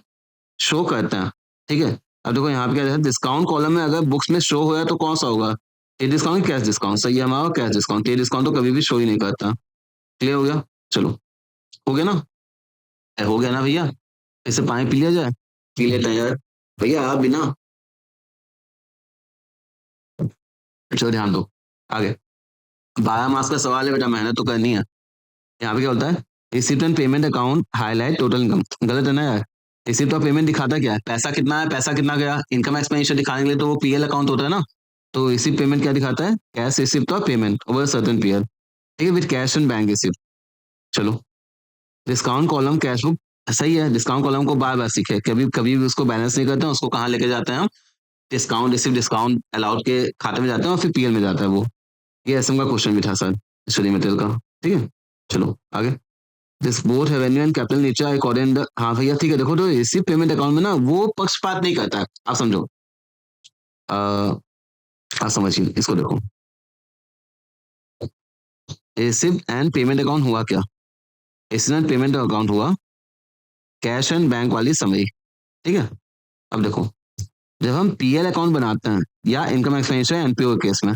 शो करते हैं। ठीक है, अब देखो यहाँ पे क्या है, डिस्काउंट कॉलम में अगर बुक्स में शो होया तो कौन सा होगा, ये डिस्काउंट, कैश डिस्काउंट। सही है, हमारा कैश डिस्काउंट। ये डिस्काउंट तो कभी भी शो ही नहीं करता। क्लियर हो गया? चलो, हो गया ना? हो गया ना भैया? इसे पानी पी लिया जाए? पी लेते हैं यार। भैया आप भी ना, चलो ध्यान दो। आगे 12 मार्क्स का सवाल है बेटा, मेहनत तो करनी है। यहाँ पे क्या होता है, receipt and payment account highlight total income. गलत है ना यार? रिसिप्ट और पेमेंट दिखाता क्या है, पैसा कितना है, पैसा कितना गया। इनकम एक्सपेंडिचर दिखाने के लिए तो वो पीएल अकाउंट होता है ना। तो रिसिप्ट पेमेंट क्या दिखाता है, कैश रिसिप्ट और पेमेंट ओवर सर्टेन पीरियड। ठीक है, with cash and bank receipt. चलो, डिस्काउंट कॉलम कैश बुक। सही है, डिस्काउंट कॉलम को बार बार सीखे, कभी कभी भी उसको बैलेंस नहीं करते हैं, उसको कहाँ लेके जाते हैं हम, डिस्काउंट रिसिप्ट डिस्काउंट अलाउड के खाते में जाते हैं, और फिर पीएल में जाता है वो। ये एसएम का क्वेश्चन भी था सर, स्टडी मटेरियल का। ठीक है, चलो आगे। This both revenue and capital nature according the, हाँ भैया ठीक है, देखो तो रिसीव पेमेंट अकाउंट में ना वो पक्षपात नहीं करता है। आप समझो, आप समझिए इसको, देखो, रिसीव एंड पेमेंट अकाउंट हुआ क्या, रिसीव एंड पेमेंट अकाउंट हुआ कैश एंड बैंक वाली समरी। ठीक है, अब देखो, जब हम पीएल अकाउंट बनाते हैं या इनकम एक्सपेंडिचर एनपीओ केस में,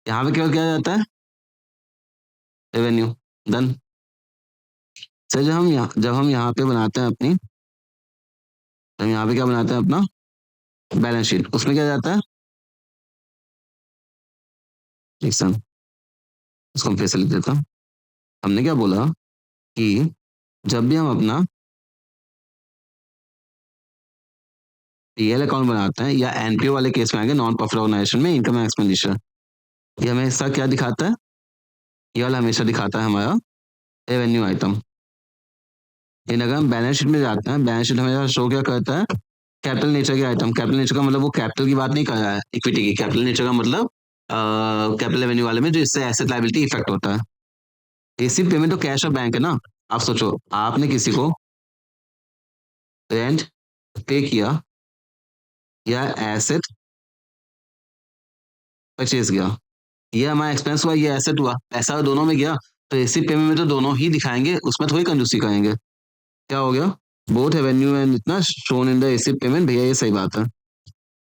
यहाँ पे क्या किया जाता है, रेवेन्यू डन। सर जब हम यहाँ पे बनाते हैं अपनी, जब यहाँ पे क्या बनाते हैं अपना बैलेंस शीट, उसमें क्या जाता है, एक सेकंड, उसको हम फिर से लिख देता हूँ। हमने क्या बोला कि जब भी हम अपना पीएल अकाउंट बनाते हैं या एनपीओ वाले केस में आएंगे, नॉन प्रॉफिट ऑर्गेनाइजेशन में, इनकम एंड एक्सपेंडिचर, ये हमें हिस्सा क्या दिखाता है, ये वाला हमेशा दिखाता है हमारा रेवेन्यू आइटम। लेकिन अगर हम बैलेंस शीट में जाते हैं, बैलेंस शीट हमेशा शो क्या करता है, कैपिटल नेचर के आइटम। कैपिटल नेचर का मतलब वो कैपिटल की बात नहीं कर रहा है, इक्विटी की। कैपिटल नेचर का मतलब कैपिटल रेवेन्यू वाले में जो इससे एसेट लायबिलिटी इफेक्ट होता है। रिसीव पेमेंट तो कैश और बैंक है ना। आप सोचो, आपने किसी को रेंट पे किया या एसेट परचेज किया, ये हमारा एक्सपेंस हुआ, ये एसेट हुआ, पैसा तो दोनों में गया। तो रिसीव पेमेंट में तो दोनों ही दिखाएंगे, उसमें थोड़ी कंजूसी करेंगे। क्या हो गया, बोथ रेवेन्यू एंड इतना shown in the receive payment. भैया ये सही बात है,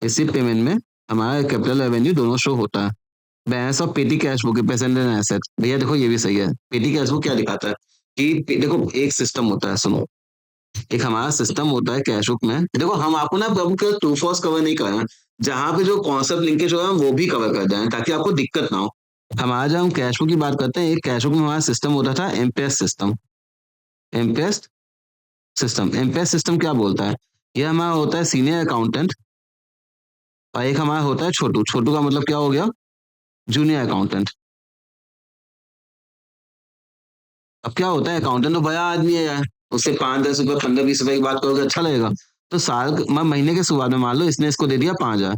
रिसीव पेमेंट में हमारा कैपिटल रेवेन्यू दोनों शो होता है। बैलेंस ऑफ पेटी cash book, present and asset. भैया देखो ये भी सही है। पेटी कैश बुक क्या दिखाता है कि देखो एक सिस्टम होता है, सुनो, एक हमारा सिस्टम होता है कैश बुक में। देखो हम आपको ना अब ट्रू फॉल्स कवर नहीं कर रहे हैं, जहाँ पे जो कॉन्सेप्ट लिंकेज हो रहा है वो भी कवर कर दें ताकि आपको दिक्कत ना हो। हमारा जब हम कैश बुक की बात करते हैं, एक कैश बुक में हमारा सिस्टम होता था MPS system. MPS system, MPS system क्या बोलता है? ये हमारा होता है सीनियर अकाउंटेंट, और एक हमारा होता है छोटू। छोटू का मतलब क्या हो गया? Junior accountant. अब क्या होता है, अकाउंटेंट तो बड़ा आदमी है यार, उससे 5-10 रुपए 15-20 रुपए की बात करोगे अच्छा लगेगा? तो महीने के शुरुआत में मान लो इसने इसको दे दिया 5,000,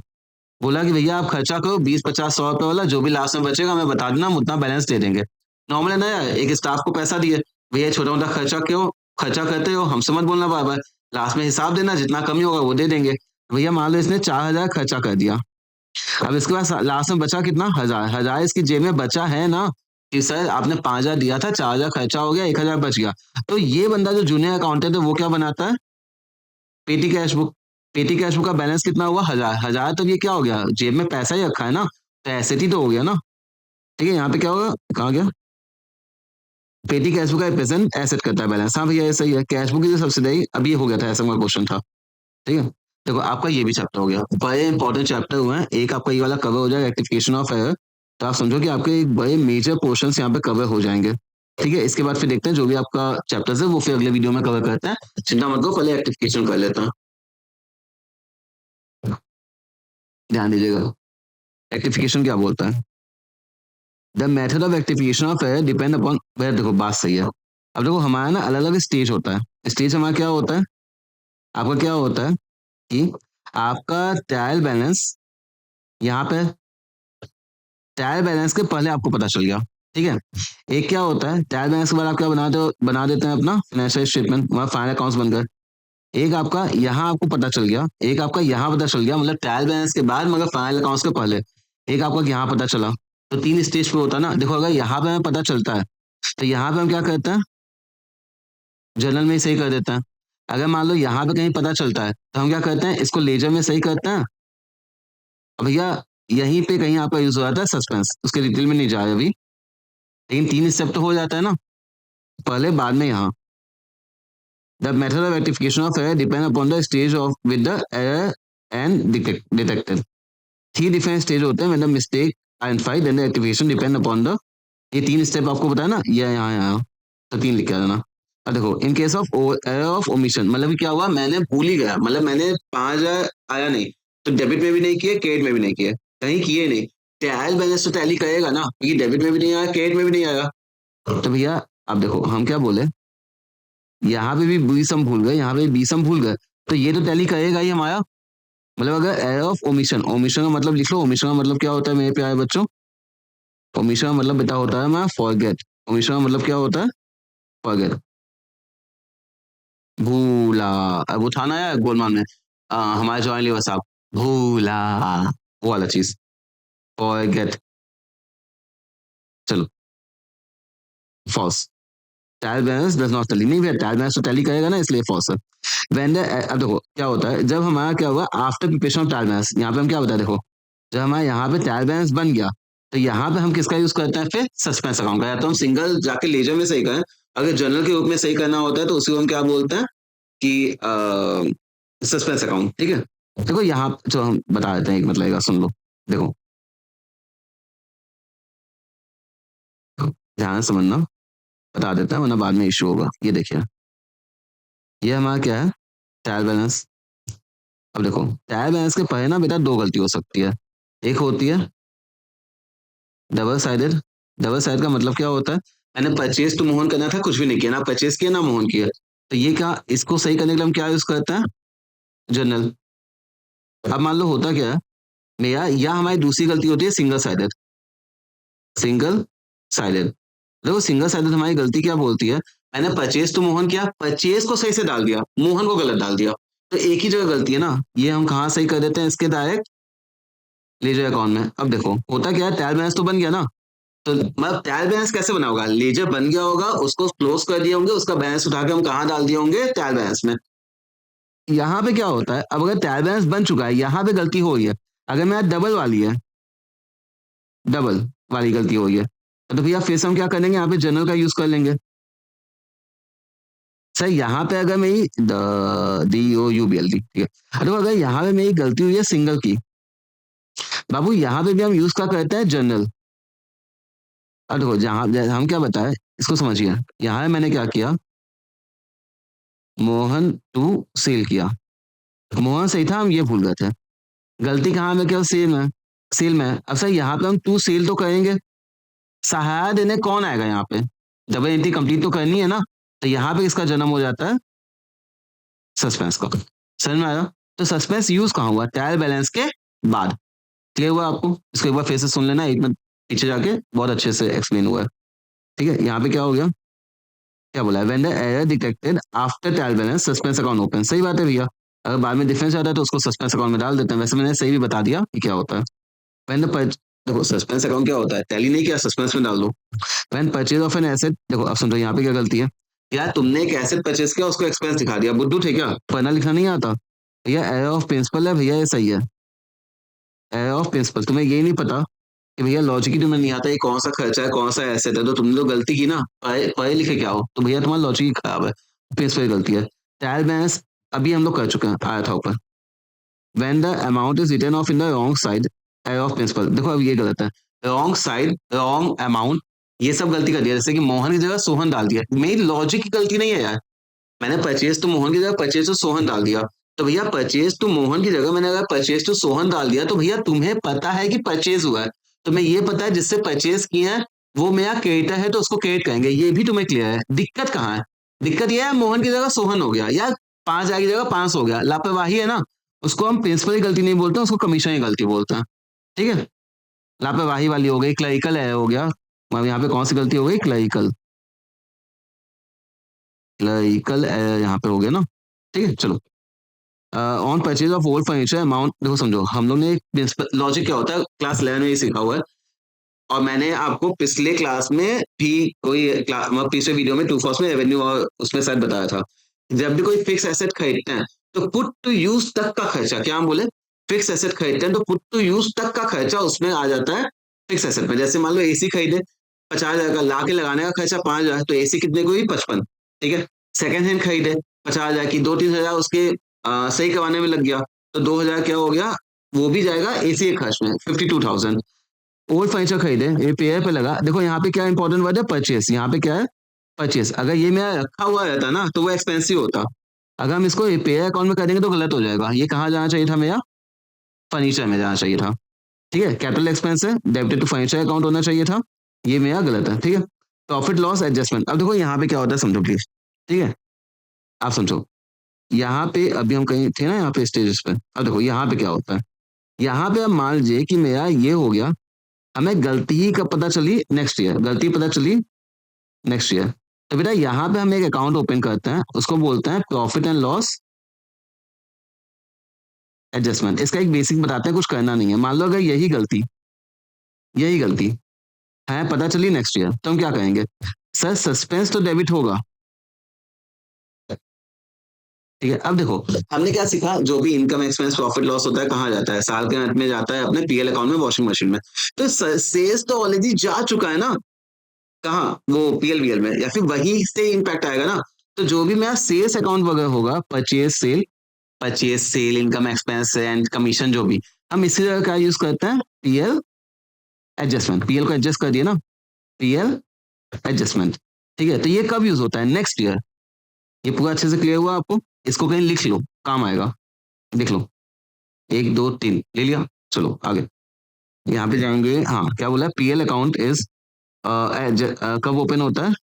बोला कि भैया आप खर्चा करो 20, 50, 100 रुपए वाला, जो भी लास्ट में बचेगा हमें बता देना, हम उतना बैलेंस दे देंगे। नॉर्मल है ना यार, एक स्टाफ को पैसा दिए, भैया छोटा मोटा खर्चा क्यों खर्चा करते हो, हमसे मत बोलना बार बार, लास्ट में हिसाब देना, जितना कमी होगा वो दे देंगे। भैया मान लो इसने 4,000 खर्चा कर दिया, अब इसके पास लास्ट में बचा कितना? 1,000। 1,000 इसकी जेब में बचा है ना, कि सर आपने 5,000 दिया था, 4,000 खर्चा हो गया, 1,000 बच गया। तो ये बंदा जो जूनियर अकाउंटेंट है वो क्या बनाता है? पेटी कैश बुक। पेटी कैश बुक का बैलेंस कितना हुआ? 1,000। 1,000 तब ये क्या हो गया? जेब में पैसा ही रखा है ना, तो एसेट ही तो हो गया ना। ठीक है, यहाँ पे क्या होगा? कहाँ गया? पेटी कैश बुक का रिप्रेजेंट एसेट करता है बैलेंस। हाँ भैया ये सही है, कैश बुक की जो सब्सिडाई, अब ये हो गया था, ऐसा मेरा क्वेश्चन था। ठीक है, देखो आपका ये भी चैप्टर हो गया, बड़े इंपॉर्टेंट चैप्टर हुए हैं। एक आपका ये वाला कवर हो जाएगा, रेक्टिफिकेशन ऑफ एरर, तो आप समझो कि आपके एक बड़े मेजर पोर्शंस यहाँ पे कवर हो जाएंगे। ठीक है, इसके बाद फिर देखते हैं जो भी आपका चैप्टर्स है वो फिर अगले वीडियो में कवर करते हैं। चिंता मत करो, पहले रेक्टिफिकेशन कर लेता हूँ, ध्यान दीजिएगा। रेक्टिफिकेशन क्या बोलता है? The method of rectification of error depend upon, भैया देखो बात सही है। अब देखो हमारा ना अलग अलग स्टेज होता है। स्टेज हमारा क्या होता है? आपका क्या होता है कि आपका ट्रायल बैलेंस, यहाँ पे ट्रायल बैलेंस के पहले आपको पता चल गया। ठीक है, एक क्या होता है, ट्रायल बैलेंस के बाद आप क्या बनाते हो, बना देते हैं अपना फाइनेंशियल स्टेटमेंट, वहाँ फाइनल अकाउंट्स बन गए। एक आपका यहाँ आपको पता चल गया, एक आपका यहाँ पता चल गया, मतलब ट्रायल बैलेंस के बाद मगर फाइनल अकाउंट्स के पहले। एक आपका यहाँ पता चला, तो 3 स्टेज पे होता है ना। देखो अगर यहाँ पे हमें पता चलता है, तो यहाँ पे हम क्या करते हैं, जर्नल में ही सही कर देते हैं। अगर मान लो यहाँ पे कहीं पता चलता है, तो हम क्या करते हैं, इसको लेजर में सही करते हैं। अब भैया यहीं पे कहीं आपका यूज हो जाता है सस्पेंस, उसके डिटेल में नहीं जाए अभी, लेकिन 3 स्टेप तो हो जाता है ना, पहले बाद में यहाँ। The method of rectification of error depend upon the stage of with the error and detected. 3 different stage होते हैं when the mistake identified, then the rectification depend upon the, ये 3 स्टेप आपको बताया ना, ये यहाँ तो 3 लिख के आ जाना। अब देखो in case of error of omission, मतलब कि क्या हुआ, मैंने भूल ही गया, मतलब मैंने 5,000 आया नहीं, तो डेबिट में भी नहीं किए, क्रेडिट में भी नहीं किए, कहीं किए नहीं। ट्रायल बैलेंस तो टैली करेगा ना, क्योंकि डेबिट में भी नहीं आया, क्रेडिट में भी नहीं आया। तो भैया अब देखो हम क्या बोले, यहाँ पे भी बी सम भूल गए, यहाँ पे बी सम भूल गए, तो ये तो टैली करेगा ही हमारा। मतलब अगर एरर ऑफ ओमिशन, ओमिशन का मतलब लिख लो, ओमिशन का मतलब क्या होता है मेरे प्यारे बच्चों? ओमिशन का मतलब बेटा होता है हमारा फॉरगेट। ओमिशन का मतलब क्या होता है? फॉरगेट, भूला। अब वो था ना यार गोलमाल में, हमारे जॉइन लीवर साहब, भूला, वो वाला चीज, फॉरगेट। चलो, false. Trial balance does not tally, नहीं भैया ट्रायल बैलेंस तो टैली करेगा ना, इसलिए फॉल्स है। अब देखो क्या होता है, जब हमारा क्या हुआ after preparation of trial balance, यहाँ पे हम क्या बताए, देखो जब हमारे यहाँ पे ट्रायल बैलेंस बन गया, तो यहाँ पे हम किसका यूज करते हैं फिर? सस्पेंस अकाउंट का। या तो हम सिंगल जाके लेजर में सही करें, अगर जर्नल के रूप में सही करना होता है तो उसी को हम क्या बोलते हैं कि सस्पेंस अकाउंट। ठीक है, देखो यहाँ जो हम बता देते हैं, एक मतलब सुन लो, देखो ध्यान से समझना, बता देता है वरना बाद में इशू होगा। ये देखिए, ये हमारा क्या है, ट्रायल बैलेंस। अब देखो ट्रायल बैलेंस के पहले ना बेटा 2 गलती हो सकती है। एक होती है डबल साइडेड। डबल साइड का मतलब क्या होता है, मैंने परचेज टू मोहन करना था, कुछ भी नहीं किया, ना परचेज किया ना मोहन किया, तो ये क्या, इसको सही करने के लिए हम क्या यूज करते हैं? जर्नल। अब मान लो होता क्या है मेरा, या हमारी दूसरी गलती होती है सिंगल साइडेड। सिंगल साइडेड, देखो सिंगल साइडेड हमारी गलती क्या बोलती है, मैंने परचेज टू मोहन किया, परचेज को सही से डाल दिया, मोहन को गलत डाल दिया, तो एक ही जगह गलती है ना, ये हम कहाँ सही कर देते हैं, इसके डायरेक्ट लेजर अकाउंट में। अब देखो होता क्या है, ट्रायल बैलेंस तो बन गया ना, तो मतलब ट्रायल बैलेंस कैसे बना होगा, लेजर बन गया होगा, उसको क्लोज कर दिए होंगे, उसका बैलेंस उठा के हम कहाँ डाल दिए होंगे, ट्रायल बैलेंस में। यहाँ पे क्या होता है, अब अगर ट्रायल बैलेंस बन चुका है, यहाँ पे गलती हो रही है, अगर मेरा डबल वाली है, डबल वाली गलती हो रही है, तो भैया फिर से हम क्या करेंगे, यहाँ पे जर्नल का यूज कर लेंगे। सर यहाँ पे अगर मेरी DOUBLD, ठीक है, तो अगर यहाँ पे मेरी गलती हुई है सिंगल की, बाबू यहाँ पे भी हम यूज क्या करते हैं, जनरल। अब देखो जहाँ हम क्या बताए, इसको समझिए। यहाँ मैंने क्या किया, मोहन टू सेल किया, मोहन सही था, हम ये भूल गए थे। गलती कहाँ में, क्या सेल में, सेल में। अब सर यहाँ पे हम टू सेल तो करेंगे, सहारा देने कौन आएगा यहाँ पे, डबल एंट्री कंप्लीट तो करनी है ना, तो यहाँ पे इसका जन्म हो जाता है सस्पेंस का। समझ में आया? तो सस्पेंस यूज कहाँ हुआ, ट्रायल बैलेंस के बाद। क्लियर हुआ आपको? इसको एक बार फिर से सुन लेना, एक मिनट पीछे जाके, बहुत अच्छे से एक्सप्लेन हुआ है। ठीक है, यहाँ पे क्या हो गया, क्या बोला है, when the error detected after trial balance suspense account open. सही बात है भैया, अगर बाद में डिफरेंस आता है तो उसको सस्पेंस अकाउंट में डाल देते हैं। वैसे मैंने सही भी बता दिया कि क्या होता है। व्हेन द देखो सस्पेंस अकाउंट क्या होता है, टैली नहीं किया, सस्पेंस में डाल दो। When purchase of an asset, देखो अब समझो यहाँ पे क्या गलती है, यार तुमने एक एसेट परचेज किया, उसको एक्सपेंस दिखा दिया, बुद्धू थे क्या, पढ़ना लिखना नहीं आता भैया, एरर ऑफ प्रिंसिपल है भैया, ये सही है, एरर ऑफ प्रिंसिपल। तुम्हें ये नहीं पता कि भैया लॉजिक ही तुम्हें नहीं आता, ये कौन सा खर्चा है, कौन सा एसेट है, तो तुमने तो गलती की ना, पढ़े पढ़े लिखे क्या हो, तो भैया तुम्हारा लॉजिक ही खराब है, प्रिंसिपल गलती है। ट्रायल बैलेंस अभी हम लोग कर चुके हैं, आया था ऊपर। When the amount is written off in the wrong side, error of principle. देखो अब ये गलत है, रॉन्ग साइड, रॉन्ग अमाउंट, ये सब गलती कर दिया। जैसे कि मोहन की जगह सोहन डाल दिया, मेरी लॉजिक की गलती नहीं है यार, मैंने परचेज टू मोहन की जगह परचेज टू सोहन डाल दिया। तो भैया परचेज टू मोहन की जगह मैंने अगर परचेज टू सोहन डाल दिया, तो भैया तुम्हें पता है कि परचेज हुआ है, तुम्हें ये पता है जिससे परचेज किया है वो मेरा क्रेडिटर है, तो उसको क्रेडिट करेंगे, ये भी तुम्हें क्लियर है। दिक्कत कहाँ है, दिक्कत ये है मोहन की जगह सोहन हो गया, या 5,000 की जगह 500 हो गया, लापरवाही है ना। उसको हम प्रिंसिपल की गलती नहीं बोलते, उसको कमीशन की गलती बोलते हैं। ठीक है, लापरवाही वाली हो गई, क्लरिकल है हो गया। अब यहाँ पे कौन सी गलती हो गई, क्लरिकल, क्लरिकल यहाँ पे हो गया ना। ठीक है, चलो। On purchase of old furniture amount, देखो समझो हम लोग ने प्रिंसिपल लॉजिक क्या होता है क्लास 11 में ही सीखा हुआ है, और मैंने आपको पिछले क्लास में भी कोई पिछले वीडियो में टू फॉर्स में रेवेन्यू और उसमें शायद बताया था, जब भी कोई फिक्स एसेट खरीदते हैं तो पुट टू यूज तक का खर्चा, क्या हम बोले, फिक्स एसेट खरीदते हैं तो पुट टू यूज तक का खर्चा उसमें आ जाता है फिक्स एसेट में। जैसे मान लो एसी खरीदे 50,000 का, ला के लगाने का खर्चा 5,000, तो एसी कितने को हुई 55। ठीक है, सेकंड हैंड खरीदे 50,000 की, 2-3 हजार उसके सही करवाने में लग गया, तो 2,000 क्या हो गया, वो भी जाएगा एसी के खर्च में, 52,000। ओल्ड फर्नीचर खरीदे, रिपेयर पे लगा, देखो यहाँ पे क्या इंपॉर्टेंट वर्ड है, परचेस। यहाँ पे क्या है, परचेस। अगर ये मेरा रखा हुआ रहता ना तो वो एक्सपेंसिव होता, अगर हम इसको रिपेयर अकाउंट में कर देंगे तो गलत हो जाएगा। ये कहाँ जाना चाहिए था मेरा, फर्नीचर में जाना चाहिए था। ठीक है, कैपिटल एक्सपेंस है, डेबिटेड टू फर्नीचर अकाउंट होना चाहिए था, ये मेरा गलत है। ठीक है, प्रॉफिट लॉस एडजस्टमेंट। अब देखो यहाँ पे क्या होता है, समझो प्लीज। ठीक है, आप समझो, यहाँ पे अभी हम कहीं थे ना, यहाँ पे स्टेजेस पे। अब देखो यहाँ पे क्या होता है, यहाँ पे अब मान लीजिए कि मेरा ये हो गया, हमें गलती ही कब पता चली, नेक्स्ट ईयर, गलती पता चली नेक्स्ट ईयर। तो बेटा यहाँ पे हम एक अकाउंट ओपन करते हैं, उसको बोलते हैं प्रॉफिट एंड लॉस एडजस्टमेंट। इसका एक बेसिक बताते हैं, कुछ करना नहीं है। मान लो अगर यही गलती है पता चली नेक्स्ट ईयर, तो हम क्या कहेंगे, सर सस्पेंस तो डेबिट होगा। ठीक है, अब देखो हमने क्या सीखा, जो भी इनकम एक्सपेंस प्रॉफिट लॉस होता है कहाँ जाता है, साल के अंत में जाता है अपने पीएल अकाउंट में, वॉशिंग मशीन में। तो सेल्स तो ऑलरेडी जा चुका है ना, कहाँ, वो पीएल में, या फिर वही से इम्पैक्ट आएगा ना। तो जो भी मेरा सेल्स अकाउंट वगैरह होगा, purchase sale income expense and commission, जो भी, हम इसी जगह क्या यूज करते हैं, पीएल एडजस्टमेंट। पीएल को एडजस्ट कर दिया ना, पीएल एडजस्टमेंट। ठीक है, तो ये कब यूज होता है, नेक्स्ट ईयर। ये पूरा अच्छे से क्लियर हुआ आपको, इसको कहीं लिख लो, काम आएगा। देख लो, 1 2 3 ले लिया, चलो आगे। यहाँ पे जाएंगे, हाँ क्या बोला, पीएल अकाउंट इज कब ओपन होता है,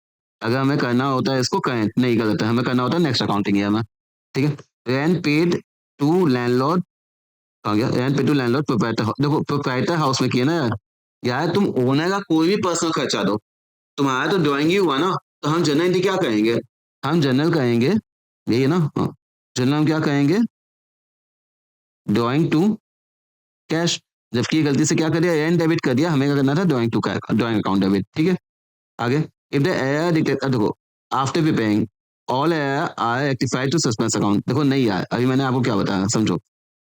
अगर हमें करना होता है इसको करेंट, नहीं गलत है, हमें करना होता है नेक्स्ट अकाउंटिंग ईयर में। ठीक है, रेंट पेड टू लैंडलॉर्ड, कहाँ गया, rent paid to landlord proprietor. देखो प्रोप्राइटर हाउस में किया ना यार, यार तुम ओनर का कोई भी पर्सनल खर्चा दो, तुम्हारा तो ड्राइंग ही हुआ ना, तो हम जनरल क्या कहेंगे, हम जनरल कहेंगे, यही है ना, हाँ, जनरल हम क्या कहेंगे, ड्राइंग टू कैश। जबकि ये गलती से क्या कर दिया, रेंट डेबिट कर दिया, हमें क्या करना था, ड्राइंग टू का ड्राइंग अकाउंट डेबिट। ठीक है, आगे, इफ द एरर डिटेक्ट, देखो after preparing all error are rectified to suspense account. देखो नहीं यार, अभी मैंने आपको क्या बताया, समझो,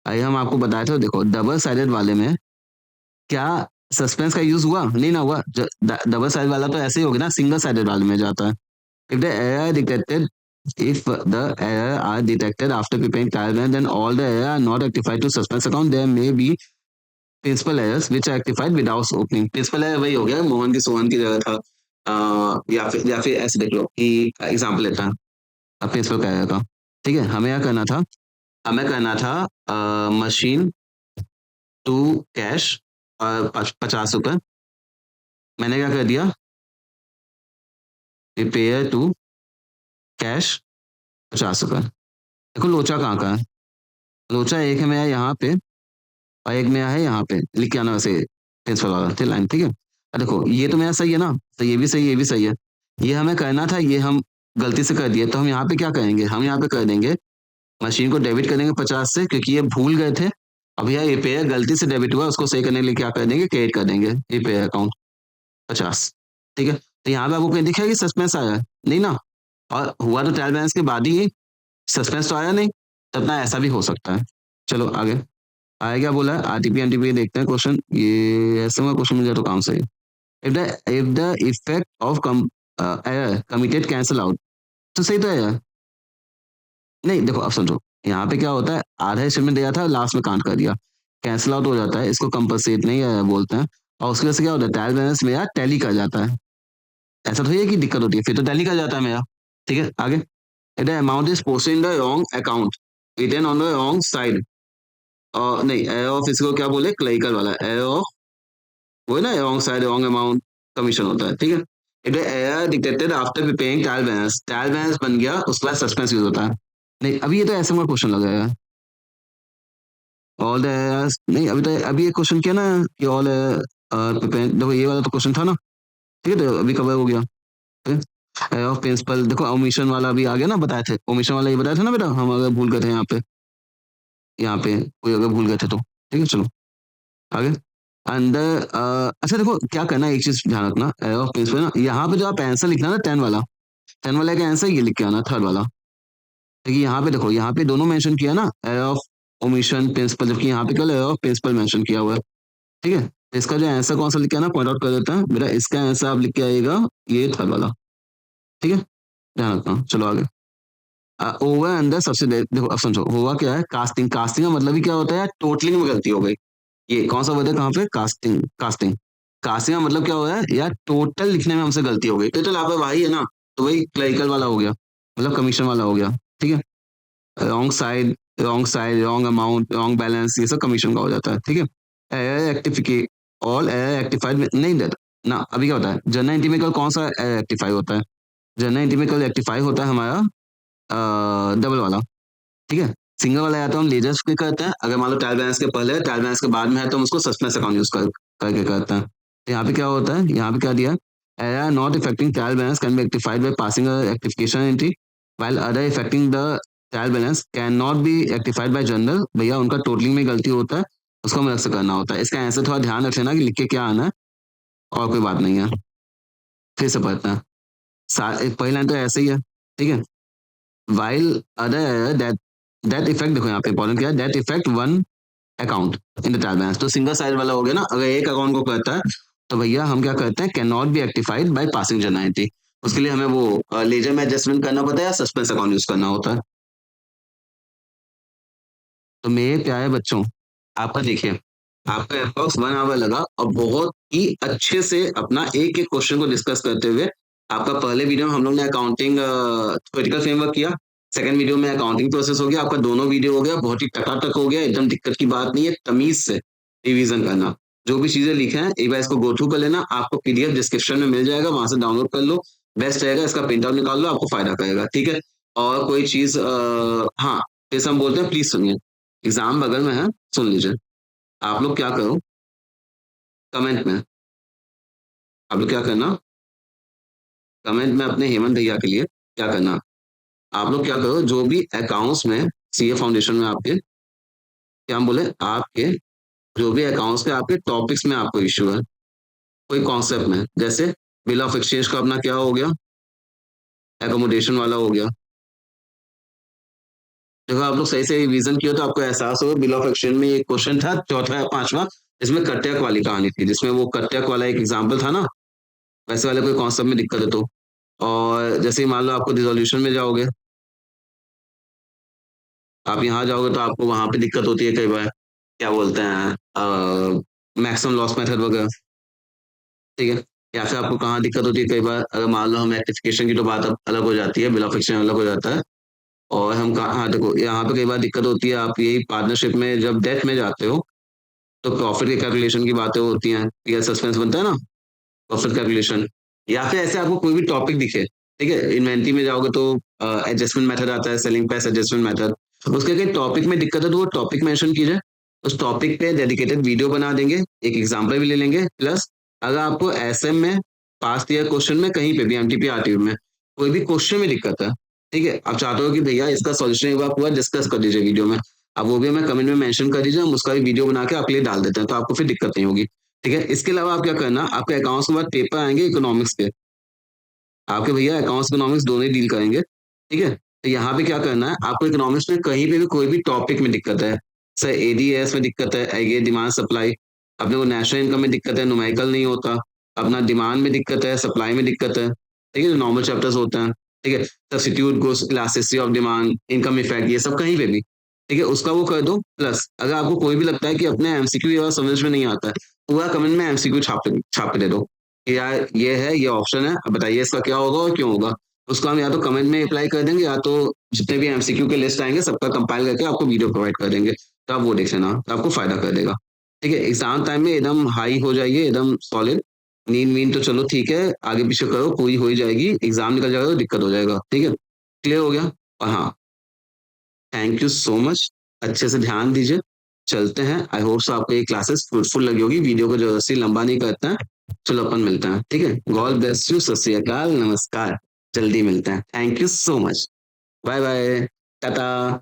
अभी हम आपको बताए थे, देखो डबल साइडेड वाले में क्या सस्पेंस का यूज हुआ, नहीं ना हुआ, डबल साइड वाला तो ऐसे ही होगा ना, सिंगल साइडेड वाले में जाता है। If the error detected If the error are detected after preparing trial balance, then all the error are not rectified to suspense account. There may be principle errors which are rectified without opening. Principle error वही हो गया मोहन की सोहन की जगह था, या फिर ऐसे देख लो कि एग्जांपल लेता है प्रिंसिपल का एरर का। ठीक है, हमें क्या करना था, हमें करना था मशीन टू कैश 50 रुपए। मैंने क्या कर दिया, रिपेयर टू कैश 50 रुपए। देखो लोचा कहाँ का है, लोचा एक है मेरा यहाँ पे और एक मेरा है यहाँ पे, लिख के आना वैसे प्रिंसिपल वाला ठीक लाइन। ठीक है, अब देखो ये तो मेरा सही है ना, तो ये भी सही, ये भी सही है। ये हमें करना था, ये हम गलती से कर दिए, तो हम यहाँ पे क्या करेंगे, हम यहाँ पे कर देंगे मशीन को डेबिट कर देंगे 50 से, क्योंकि ये भूल गए थे। अब यह रिपेयर गलती से डेबिट हुआ, उसको सही करने के लिए क्या कर देंगे, क्रेडिट कर देंगे रिपेयर अकाउंट 50। ठीक है, तो यहाँ पे आपको कहीं दिखा कि सस्पेंस आया है? नहीं ना, और हुआ तो ट्रायल बैलेंस के बाद ही, सस्पेंस तो आया नहीं, तब ना ऐसा भी हो सकता है। चलो आगे, आगे क्या बोला है, आरटीपी एनटीपी देखते हैं क्वेश्चन, ये ऐसे में क्वेश्चन मिल जाए तो काम सही है। If the effect of error committed cancel out, तो सही तो है यार। नहीं देखो अब समझो, यहाँ पे क्या होता है, आधा हिस्से में दिया था, लास्ट में कांट कर दिया, कैंसिल आउट हो जाता है, इसको कंपनसेट नहीं बोलते हैं। और उसकी वजह से क्या होता है, ट्रायल बैलेंस मेरा टैली कर जाता है। ऐसा तो है कि दिक्कत होती है, फिर तो टैली कर जाता है मेरा। ठीक है आगे, the amount is posted in the wrong account, written on the wrong side. और नहीं, एयर ऑफ इसको क्या बोले, क्लरिकल वाला एयर ऑफ, वो है ना wrong side wrong amount commission होता है। ठीक है, it air detected after preparing trial balance, trial balance बन गया, उसके बाद सस्पेंस यूज होता है। नहीं अभी ये तो ऐसे में क्वेश्चन लग जाएगा, ऑल द नहीं अभी तो, अभी ये क्वेश्चन किया ना कि ऑल प्रिपेयर, देखो ये वाला तो क्वेश्चन था ना। ठीक है, तो अभी कवर हो गया। ऑफ प्रिंसिपल देखो, ओमिशन वाला भी आ गया ना, बताए थे ओमिशन वाला, ये बताया था ना बेटा, हम अगर भूल गए थे यहाँ पे, यहाँ पे कोई अगर भूल गए थे तो। ठीक है चलो आगे, अंदर अच्छा देखो क्या करना है, एक चीज ध्यान रखना, एरो ऑफ प्रिंसिपल ना, यहाँ पे जो आप आंसर लिखना ना 10 वाला, 10 वाला का आंसर ये लिख के आना, थर्ड वाला। देखिए यहाँ पे देखो, यहाँ पे दोनों मेंशन किया ना, एरो ऑफ ओमिशन प्रिंसिपल, जबकि यहाँ पे केवल एरो ऑफ प्रिंसिपल मेंशन किया हुआ है। ठीक है, तो इसका जो आंसर कौन सा लिख के आना, पॉइंट आउट कर देता है बेटा, इसका आंसर आप लिख के आएगा ये थर्ड वाला। ठीक है, ध्यान रखना, चलो आगे। ओवर अंदर सबसे देखो अब समझो, हुआ क्या है, कास्टिंग, कास्टिंग का मतलब ही क्या होता है, टोटलिंग में गलती हो गई। ये कौन सा वर्ड है, कहाँ पे, कास्टिंग, कास्टिंग। कास्टिंग का मतलब क्या हो रहा है यार, टोटल लिखने में हमसे गलती हो गई, टोटल लापरवाही है ना, तो वही क्लरिकल वाला हो गया, मतलब कमीशन वाला हो गया। ठीक है, wrong side wrong side wrong amount wrong balance, ये सब कमीशन का हो जाता है। ठीक है, एरर रेक्टिफिकेट, ऑल एरर रेक्टिफाइड नहीं देता ना। अभी क्या होता है, जनरल इंटीमेकल कौन सा एरर रेक्टिफाई होता है, जनरल इंटीमेकल रेक्टिफाई होता है हमारा डबल वाला। ठीक है, सिंगल वाला या तो हम लेजर्स पे करते हैं, अगर मान लो ट्रायल बैलेंस के पहले ट्रायल बैलेंस के बाद में है, तो हम उसको सस्पेंस अकाउंट यूज करके करते हैं। तो यहाँ पे क्या होता है, यहाँ पे क्या दिया, error not affecting trial balance can be rectified by passing a rectification entry, while other affecting the trial balance can not be rectified by general. भैया उनका टोटलिंग में गलती होता है, उसको हमें अलग से करना होता है। इसका आंसर थोड़ा ध्यान रख लेना कि लिख के क्या आना है, और कोई बात नहीं है। फिर से पढ़ते हैं, पहली लाइन तो ऐसे ही है। ठीक है, while other error that effect, देखो यहाँ पे इंपॉर्टेंट क्या है, that affect one account in the trial balance, तो सिंगल साइड वाला हो गया ना, अगर एक अकाउंट को करता है तो भैया हम क्या करते हैं, can not be rectified by passing generality. उसके लिए हमें वो लेजर में एडजस्टमेंट करना पड़ता है या सस्पेंस अकाउंट यूज करना होता है। तो मेरे प्यारे बच्चों, आपका देखिए, आपका अप्रॉक्स 1 आवर लगा, और बहुत ही अच्छे से अपना एक एक क्वेश्चन को डिस्कस करते हुए, आपका पहले वीडियो में हम लोग ने अकाउंटिंग थ्योरेटिकल फ्रेमवर्क किया, सेकंड वीडियो में अकाउंटिंग प्रोसेस हो गया, आपका दोनों वीडियो हो गया, बहुत ही टकाटक हो गया, एकदम दिक्कत की बात नहीं है, तमीज से रिवीजन करना, जो भी चीजें लिखे हैं एक बार इसको गो थ्रू कर लेना, आपको पीडीएफ डिस्क्रिप्शन में मिल जाएगा, वहां से डाउनलोड कर लो, बेस्ट रहेगा, इसका प्रिंट आउट निकाल लो, आपको फायदा करेगा। ठीक है, और कोई चीज हाँ, जैसे हम बोलते हैं, प्लीज सुनिए, एग्जाम बगल में है, सुन लीजिए। आप लोग क्या करो, कमेंट में, आप लोग क्या करना, कमेंट में अपने हेमंत भैया के लिए क्या करना, आप लोग क्या करो, जो भी अकाउंट्स में सीए फाउंडेशन में आपके, क्या हम बोले, आपके जो भी अकाउंट्स के आपके टॉपिक्स में आपको इश्यू है, कोई कॉन्सेप्ट में, जैसे बिल ऑफ एक्सचेंज का अपना क्या हो गया, एकोमोडेशन वाला हो गया। देखो आप लोग सही से रिवीजन किया तो आपको एहसास होगा, बिल ऑफ एक्सचेंज में एक क्वेश्चन था, चौथा या पांचवा, इसमें कट्टक वाली कहानी थी, जिसमें वो कट्टक वाला एक एग्जाम्पल था ना, वैसे वाले कोई कॉन्सेप्ट में दिक्कत है तो। और जैसे ही मान लो आपको रिजोल्यूशन में जाओगे, आप यहाँ जाओगे तो आपको वहाँ पे दिक्कत होती है कई बार, क्या बोलते हैं मैक्सिमम लॉस मेथड वगैरह, ठीक है? या फिर आपको कहाँ दिक्कत होती है कई बार, अगर मान लो हम रेक्टिफिकेशन की तो बात अब अलग हो जाती है, बिल ऑफ एक्सचेंज अलग हो जाता है। और हम कहाँ, हाँ, देखो यहाँ पे कई बार दिक्कत होती है, आप यही पार्टनरशिप में जब डेथ में जाते हो, तो प्रॉफिट के कैलकुलेशन की बातें होती हैं, या सस्पेंस बनता है ना, प्रॉफिट कैलकुलेशन, या फिर ऐसे आपको कोई भी टॉपिक दिखे, ठीक है? इन्वेंटरी में जाओगे तो एडजस्टमेंट मेथड आता है, सेलिंग प्राइस एडजस्टमेंट मेथड। उसके अगर टॉपिक में दिक्कत है तो वो टॉपिक मेंशन कीजिए, उस टॉपिक पे डेडिकेटेड वीडियो बना देंगे, एक एग्जांपल भी ले लेंगे, प्लस अगर आपको एसएम में, पास्ट ईयर क्वेश्चन में, कहीं पे भी एमटीपी आरटीयू में कोई भी क्वेश्चन में दिक्कत है, ठीक है? आप चाहते हो कि भैया इसका सॉल्यूशन एक बार पूरा डिस्कस कर दीजिए वीडियो में, आप वो भी हमें कमेंट में मेंशन कर दीजिए, हम उसका भी वीडियो बना के आपके लिए डाल देते हैं, तो आपको फिर दिक्कत नहीं होगी। ठीक है? इसके अलावा आप क्या करना, आपके अकाउंट्स के बाद पेपर आएँगे इकोनॉमिक्स के, आपके भैया अकाउंट्स इकोनॉमिक्स दोनों ही डील करेंगे, ठीक है? तो यहाँ पे क्या करना है, आपको इकोनॉमिक्स में कहीं पे भी कोई भी टॉपिक में दिक्कत है, सर एडीएस में दिक्कत है, ये डिमांड सप्लाई, अपने को नेशनल इनकम में दिक्कत है, न्यूमेरिकल नहीं होता, अपना डिमांड में दिक्कत है, सप्लाई में दिक्कत है, ठीक है? जो नॉर्मल चैप्टर्स होते हैं, ठीक है? Substitute, goods, elasticity of demand, income effect, ये सब कहीं पे भी, ठीक है? उसका वो कर दो, प्लस अगर आपको कोई भी लगता है कि अपने एमसीक्यू ये वाला समझ में नहीं आता है, पूरा कमेंट में एमसीक्यू छाप के दे दो। कि यार ये है, ये ऑप्शन है, अब बताइए इसका क्या होगा और क्यों होगा? उसको हम या तो कमेंट में रिप्लाई कर देंगे, या तो जितने भी एमसीक्यू के लिस्ट आएँगे सबका कंपाइल करके आपको वीडियो प्रोवाइड कर देंगे। तो आप वो देख लेना, तो आपको फ़ायदा कर देगा। ठीक है? एग्ज़ाम टाइम में एकदम हाई हो जाइए, एकदम सॉलिड। नींद-वींद तो चलो ठीक है, आगे-पीछे करो, पूरी हो ही जाएगी। एग्ज़ाम निकल जाएगा तो दिक्कत हो जाएगा। ठीक है? क्लियर हो गया? और हाँ, थैंक यू सो मच। अच्छे से ध्यान दीजिए। चलते हैं। आई होप सो आपको ये क्लासेस फ्रूटफुल लगी होगी। वीडियो को ज़बरदस्ती लंबा नहीं करते हैं। चलो अपन मिलते हैं। ठीक है? God bless you. सत श्री अकाल। नमस्कार। जल्दी मिलते हैं। Thank you so much. Bye bye. Tata.